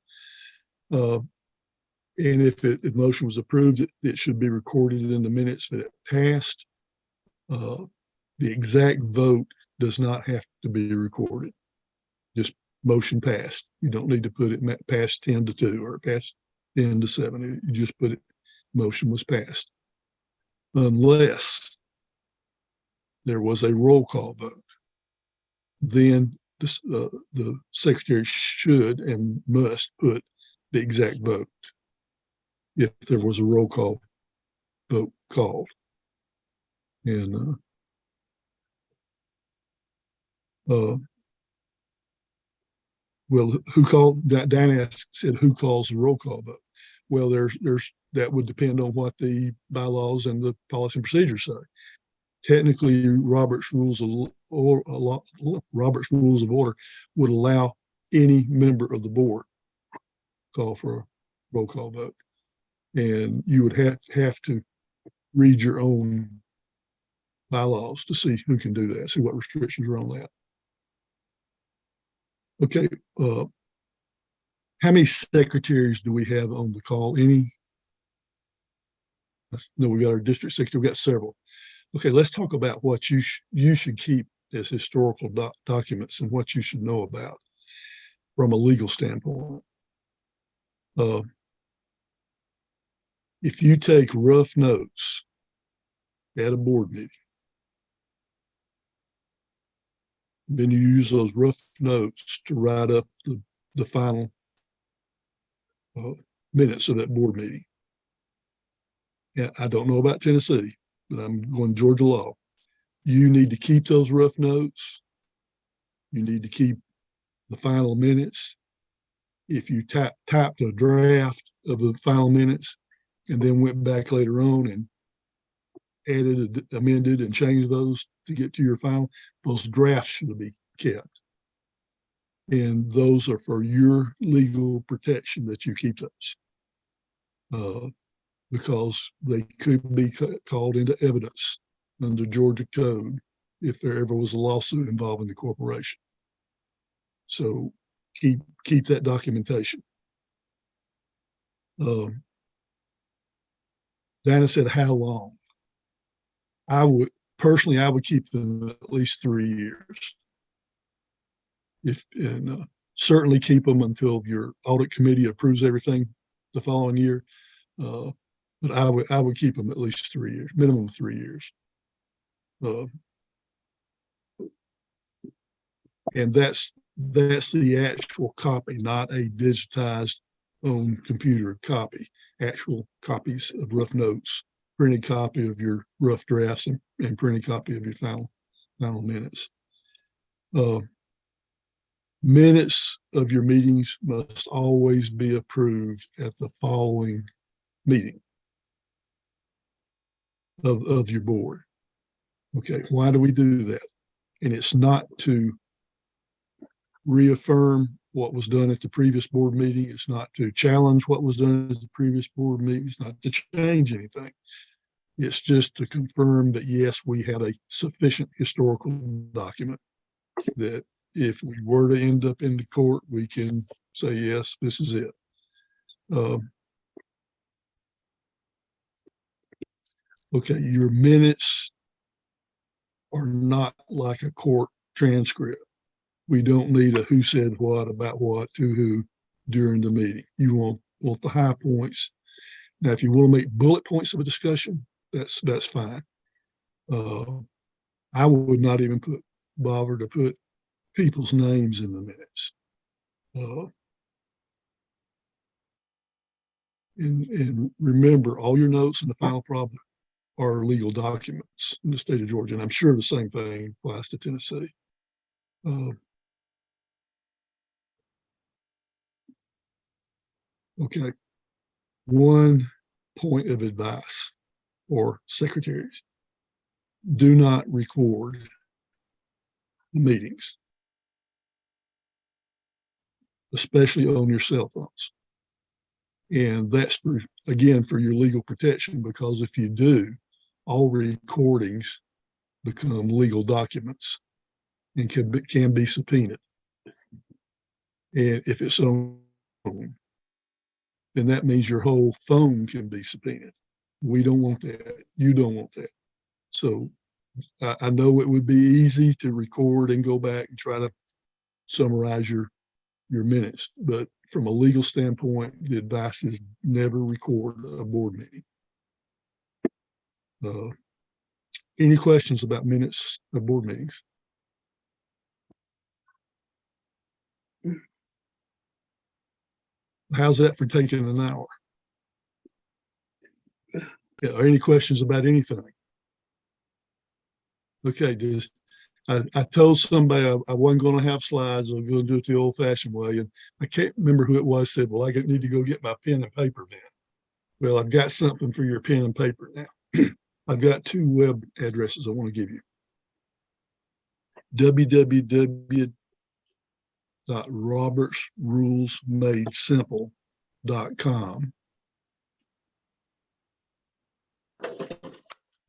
And if motion was approved, it should be recorded in the minutes that it passed. The exact vote does not have to be recorded. Just motion passed. You don't need to put it past 10-2 or past 10-7. You just put it, motion was passed. Unless there was a roll call vote, then the secretary should and must put the exact vote if there was a roll call vote called. And well, who called? Diana said, who calls the roll call vote? Well, there's that would depend on what the bylaws and the policy and procedures say. Technically, Robert's Rules of Order would allow any member of the board call for a roll call vote, and you would have to read your own bylaws to see who can do that, see what restrictions are on that. Okay, how many secretaries do we have on the call? Any? No, we got our district secretary. We got several. Okay, let's talk about what you should keep as historical documents and what you should know about from a legal standpoint. If you take rough notes at a board meeting, then you use those rough notes to write up the final minutes of that board meeting. Yeah, I don't know about Tennessee, but I'm going Georgia law. You need to keep those rough notes. You need to keep the final minutes. If you typed a draft of the final minutes and then went back later on and added, amended, and changed those to get to your final, those drafts should be kept. And those are for your legal protection that you keep those. Because they could be called into evidence under Georgia code if there ever was a lawsuit involving the corporation. So keep that documentation. Dana said, how long? I would keep them at least 3 years. Certainly keep them until your audit committee approves everything the following year. But I would keep them at least 3 years, minimum 3 years. And that's the actual copy, not a digitized on computer copy. Actual copies of rough notes, printed copy of your rough drafts, and printed copy of your final minutes. Minutes of your meetings must always be approved at the following meeting of your board. Okay, why do we do that? And it's not to reaffirm what was done at the previous board meeting. It's not to challenge what was done at the previous board meeting. It's not to change anything. It's just to confirm that, yes, we have a sufficient historical document that if we were to end up in the court, we can say, yes, this is it. Okay, your minutes are not like a court transcript. We don't need a who said what about what to who during the meeting. You want the high points. Now, if you want to make bullet points of a discussion, that's fine. I would not even bother to put people's names in the minutes. And remember, all your notes in the final problem are legal documents in the state of Georgia, and I'm sure the same thing applies to Tennessee. Okay, one point of advice for secretaries: do not record the meetings, especially on your cell phones. And that's again for your legal protection, because if you do, all recordings become legal documents and can be subpoenaed. And if it's on, then that means your whole phone can be subpoenaed. We don't want that. You don't want that. So I know it would be easy to record and go back and try to summarize your minutes, but from a legal standpoint, the advice is never record a board meeting. Any questions about minutes of board meetings? How's that for taking an hour? Yeah, are any questions about anything? Okay, I told somebody I wasn't going to have slides. I was going to do it the old-fashioned way, and I can't remember who it was said, well, I need to go get my pen and paper now. Well, I've got something for your pen and paper now. I've got two web addresses I want to give you. www.robertsrulesmadesimple.com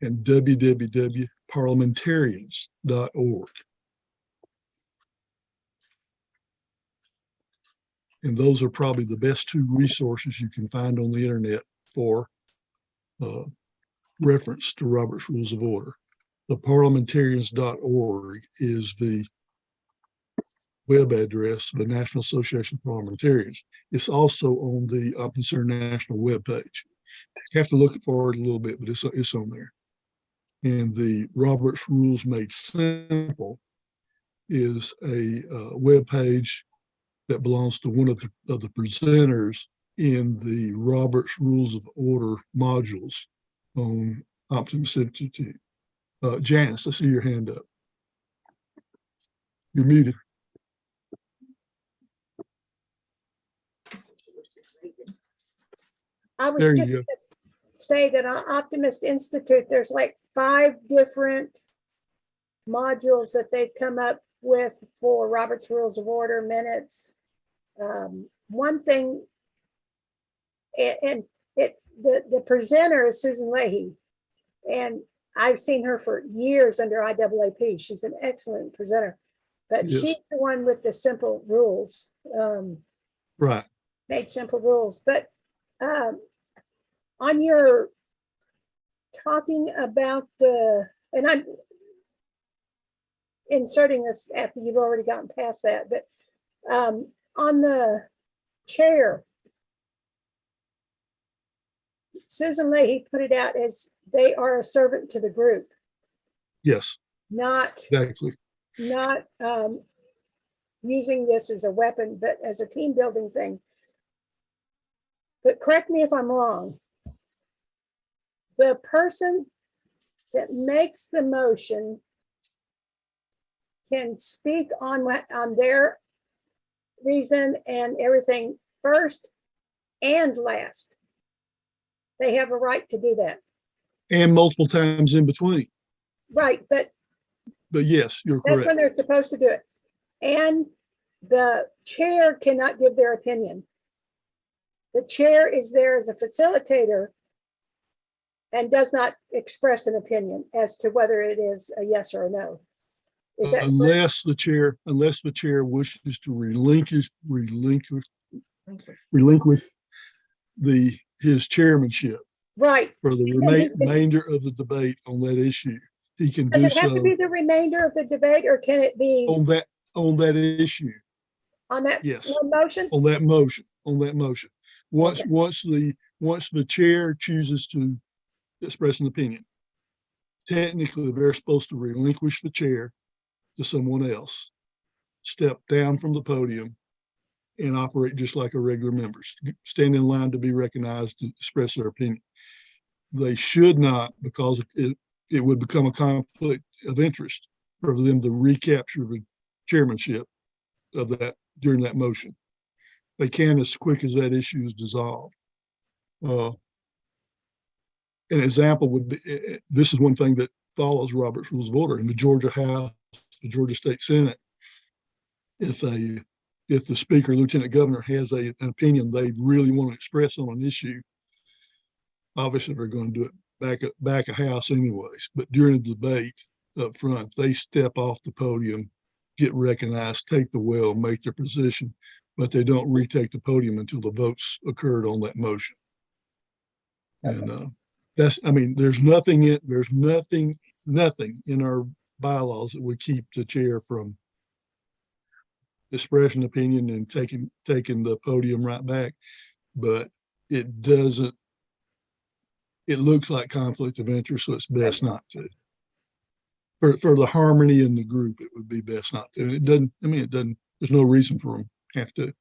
and www.parliamentarians.org. And those are probably the best two resources you can find on the internet for reference to Robert's Rules of Order. The parliamentarians.org is the web address of the National Association of Parliamentarians. It's also on the Options International webpage. You have to look for it a little bit, but it's on there. And the Robert's Rules Made Simple is a web page that belongs to one of the presenters in the Robert's Rules of Order modules on Optimus Institute. Janice, I see your hand up. You're muted. I was There you just go. going to say that on Optimist Institute, there's like 5 different modules that they've come up with for Robert's Rules of Order minutes. One thing, and it's the presenter is Susan Leahy, and I've seen her for years under IAAP. She's an excellent presenter, but Yes. she's the one with the simple rules. Right. Made simple rules. But on your talking about and I'm inserting this after you've already gotten past that, but on the chair, Susan Leahy put it out as they are a servant to the group. Yes. Not Exactly. Using this as a weapon, but as a team building thing. But correct me if I'm wrong. The person that makes the motion can speak on their reason and everything first and last. They have a right to do that. And multiple times in between. Right, but But yes, you're that's when correct. they're supposed to do it. And the chair cannot give their opinion. The chair is there as a facilitator and does not express an opinion as to whether it is a yes or a no. Is that correct? Unless the chair wishes to relinquish his chairmanship Right? for the remainder of the debate on that issue. He can Does do it have to so be the remainder of the debate, or can it be on that issue. on that Yes. one motion? On that motion. Once the chair chooses to express an opinion, technically they're supposed to relinquish the chair to someone else, step down from the podium, and operate just like a regular member, stand in line to be recognized to express their opinion. They should not, because it would become a conflict of interest for them to recapture the chairmanship of that during that motion. They can as quick as that issue is dissolved. An example would be, this is one thing that follows Robert's Rules of Order in the Georgia House, the Georgia State Senate. If the Speaker, Lieutenant Governor has an opinion they really want to express on an issue, obviously they're going to do it back a house anyways. But during the debate up front, they step off the podium, get recognized, take the well, make their position, but they don't retake the podium until the votes occurred on that motion. And there's nothing in our bylaws that would keep the chair from expressing opinion and taking the podium right back. But it looks like conflict of interest, so it's best not to. For the harmony in the group, it would be best not to. It doesn't, there's no reason for them to have to.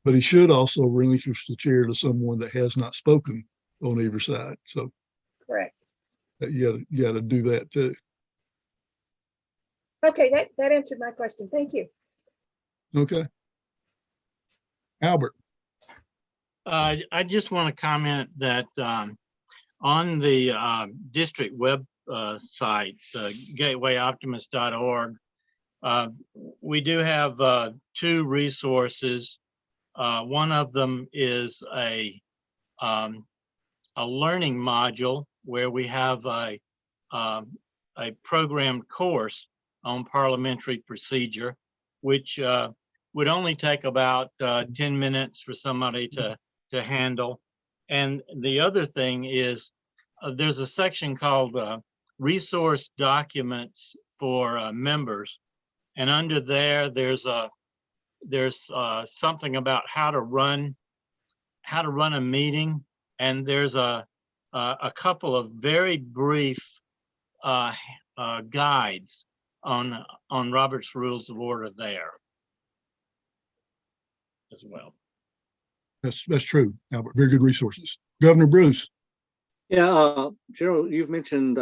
But he should also relinquish the chair to someone that has not spoken on either side. So Correct. you got to do that too. Okay, that answered my question. Thank you. Okay. Albert. I just want to comment that on the district web site, gatewayoptimist.org, we do have two resources. One of them is a learning module where we have a programmed course on parliamentary procedure, which would only take about 10 minutes for somebody to handle. And the other thing is there's a section called resource documents for members. And under there's something about how to run a meeting. And there's a couple of very brief guides on Robert's Rules of Order there as well. That's true, Albert. Very good resources. Governor Bruce. Yeah, Gerald, you've mentioned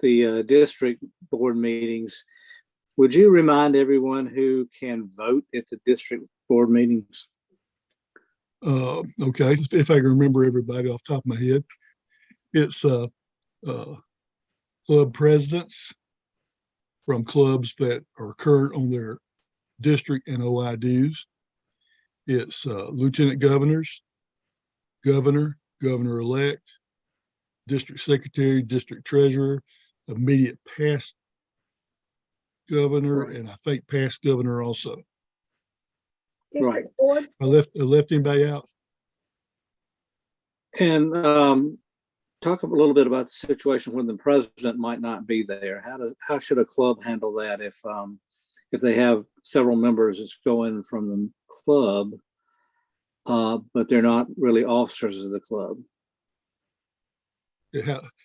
the district board meetings. Would you remind everyone who can vote at the district board meetings? Okay, if I can remember everybody off the top of my head, it's club presidents from clubs that are current on their district and OI dues. It's lieutenant governors, governor-elect, district secretary, district treasurer, immediate past governor, and I think past governor also. District board. I left anybody out? And talk a little bit about the situation when the president might not be there. How should a club handle that if they have several members that's going from the club, but they're not really officers of the club?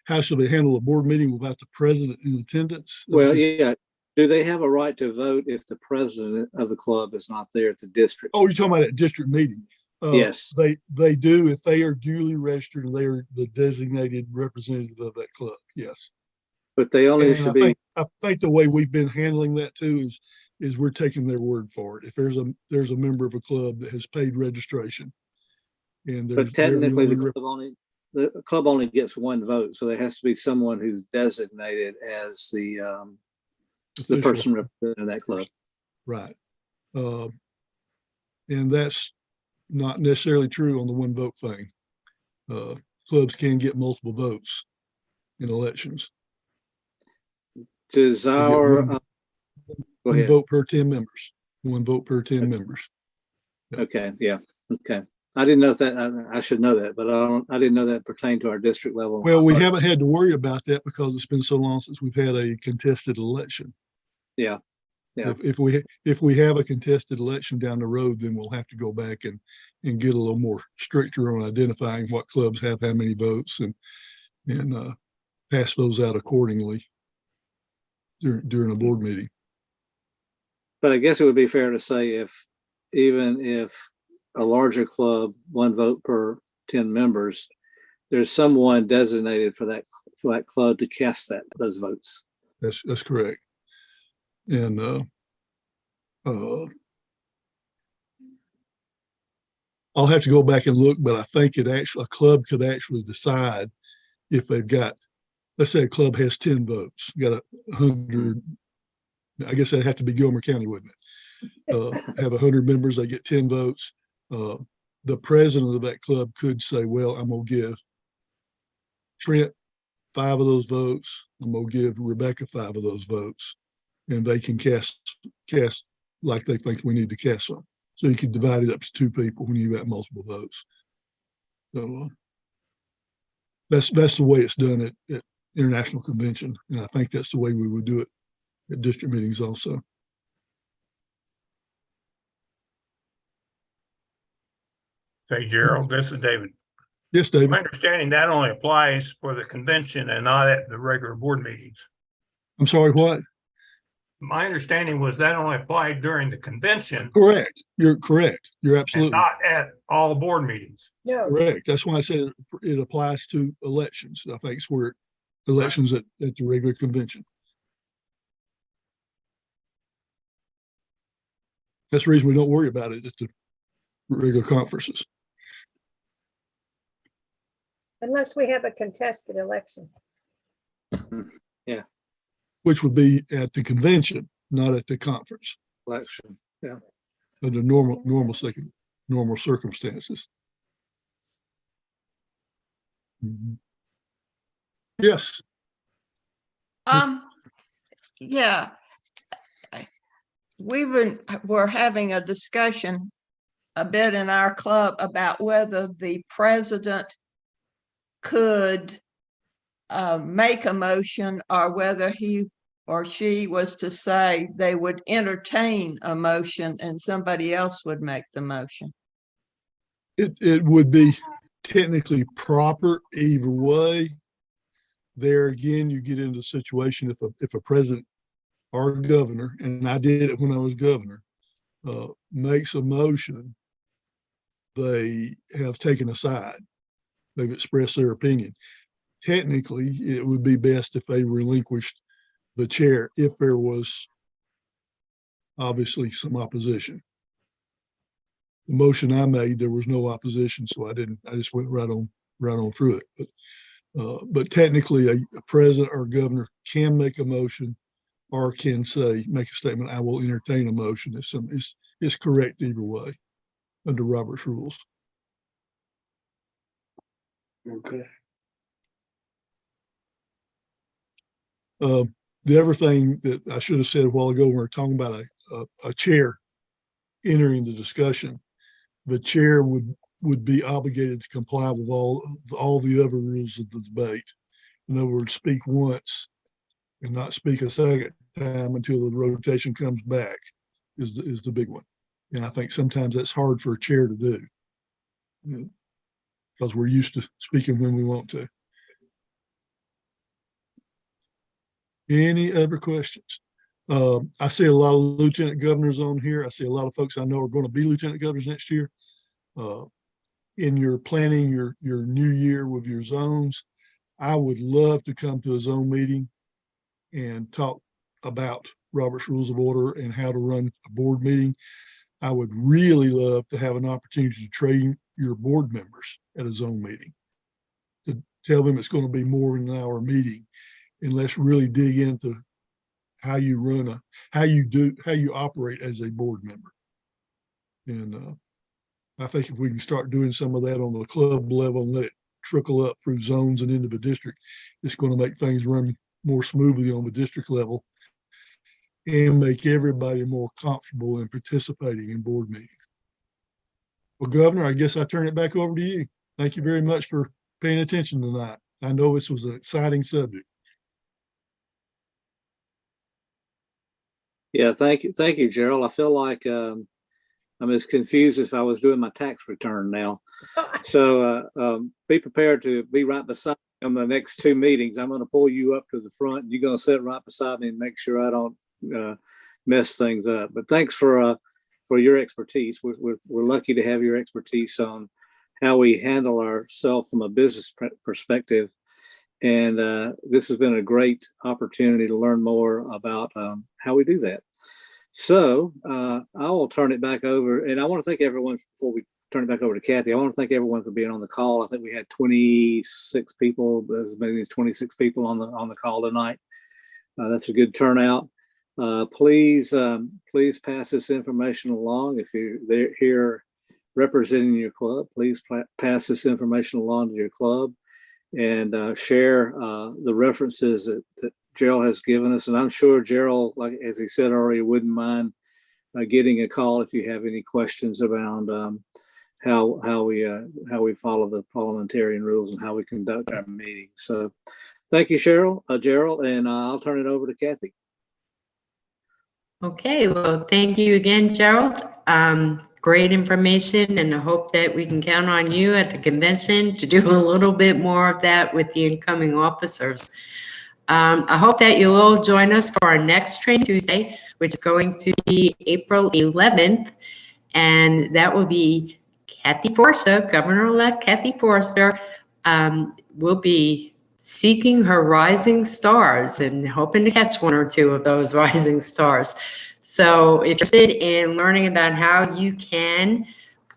How should they handle a board meeting without the president in attendance? Well, yeah. Do they have a right to vote if the president of the club is not there at the district? Oh, you're talking about that district meeting? Yes. They do if they are duly registered and they are the designated representative of that club. Yes. But they only And should be, I think the way we've been handling that too is we're taking their word for it. If there's a member of a club that has paid registration and but they're the technically only the club only gets one vote. So there has to be someone who's designated as the official, person representing that club. right. And that's not necessarily true on the one vote thing. Clubs can get multiple votes in elections. Does You get our, one, go one ahead. vote per 10 members. One vote per 10 members. Okay, yeah, okay. I didn't know that, I should know that, but I didn't know that pertained to our district level. Well, we haven't had to worry about that because it's been so long since we've had a contested election. Yeah, yeah. If we have a contested election down the road, then we'll have to go back and get a little more stricter on identifying what clubs have how many votes and pass those out accordingly during a board meeting. But I guess it would be fair to say even if a larger club, one vote per 10 members, there's someone designated for that club to cast those votes. That's correct. And I'll have to go back and look, but I think a club could actually decide if they've got, let's say a club has 10 votes, got 100, I guess that'd have to be Gilmer County, wouldn't it? Have 100 members, they get 10 votes. The president of that club could say, well, I'm going to give Trent 5 of those votes. I'm going to give Rebecca 5 of those votes. And they can cast like they think we need to cast some. So you can divide it up to 2 people when you've got multiple votes. So that's the way it's done at International Convention. And I think that's the way we would do it at district meetings also. Hey, Gerald, this is David. Yes, David. My understanding that only applies for the convention and not at the regular board meetings. I'm sorry, what? My understanding was that only applied during the convention Correct. You're correct. You're and absolutely not at all board meetings. No, correct. That's why I said it applies to elections. I think it's where elections at the regular convention. That's the reason we don't worry about it at the regular conferences. unless we have a contested election. Which would be at the convention, not at the conference, Election, yeah. under normal circumstances. Mhm. Yes, Yeah. We're having a discussion a bit in our club about whether the president could make a motion or whether he or she was to say they would entertain a motion and somebody else would make the motion. it would be technically proper either way. There again, you get into a situation if a president or governor, and I did it when I was governor, makes a motion, they have taken a side. They've expressed their opinion. Technically, it would be best if they relinquished the chair if there was obviously some opposition. The motion I made, there was no opposition, so I just went right on through it. But technically, a president or governor can make a motion or can make a statement, I will entertain a motion. It's correct either way under Robert's rules. Okay. The other thing that I should have said a while ago when we were talking about a chair entering the discussion, the chair would be obligated to comply with all the other rules of the debate. In other words, speak once and not speak a second time until the rotation comes back is the big one. And I think sometimes that's hard for a chair to do, because we're used to speaking when we want to. Any other questions? I see a lot of lieutenant governors on here. I see a lot of folks I know are going to be lieutenant governors next year. In your planning your new year with your zones, I would love to come to a zone meeting and talk about Robert's Rules of Order and how to run a board meeting. I would really love to have an opportunity to train your board members at a zone meeting, to tell them it's going to be more than an hour meeting, and let's really dig into how you run how you operate as a board member. And I think if we can start doing some of that on the club level and let it trickle up through zones and into the district, it's going to make things run more smoothly on the district level and make everybody more comfortable in participating in board meetings. Well, Governor, I guess I turn it back over to you. Thank you very much for paying attention tonight. I know this was an exciting subject. Yeah, thank you, Gerald. I feel like I'm as confused as if I was doing my tax return now. So be prepared to be right beside me on the next two meetings. I'm going to pull you up to the front, and you're going to sit right beside me and make sure I don't mess things up. But thanks for your expertise. We're lucky to have your expertise on how we handle ourselves from a business perspective. And this has been a great opportunity to learn more about how we do that. So I will turn it back over, and I want to thank everyone before we turn it back over to Kathy. I want to thank everyone for being on the call. I think we had 26 people, maybe 26 people on the call tonight. That's a good turnout. Please pass this information along. If you're here representing your club, please pass this information along to your club and share the references that Gerald has given us. And I'm sure Gerald, like as he said already, wouldn't mind getting a call if you have any questions around how we follow the parliamentarian rules and how we conduct our meetings. So thank you, Gerald, and I'll turn it over to Kathy. Okay, well, thank you again, Gerald. Great information, and I hope that we can count on you at the convention to do a little bit more of that with the incoming officers. I hope that you'll all join us for our next Train Tuesday, which is going to be April 11th, and that will be Kathy Forster, Governor-elect Kathy Forster, will be seeking her rising stars and hoping to catch one or two of those rising stars. So if you're interested in learning about how you can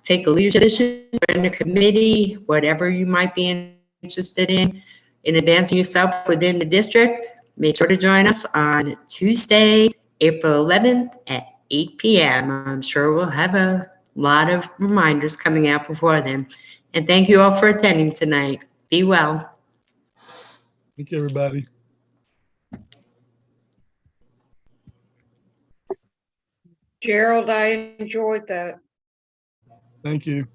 take a leadership position in a committee, whatever you might be interested in advancing yourself within the district, make sure to join us on Tuesday, April 11th at 8 p.m. I'm sure we'll have a lot of reminders coming out before then. And thank you all for attending tonight. Be well. Thank you, everybody. Gerald, I enjoyed that. Thank you.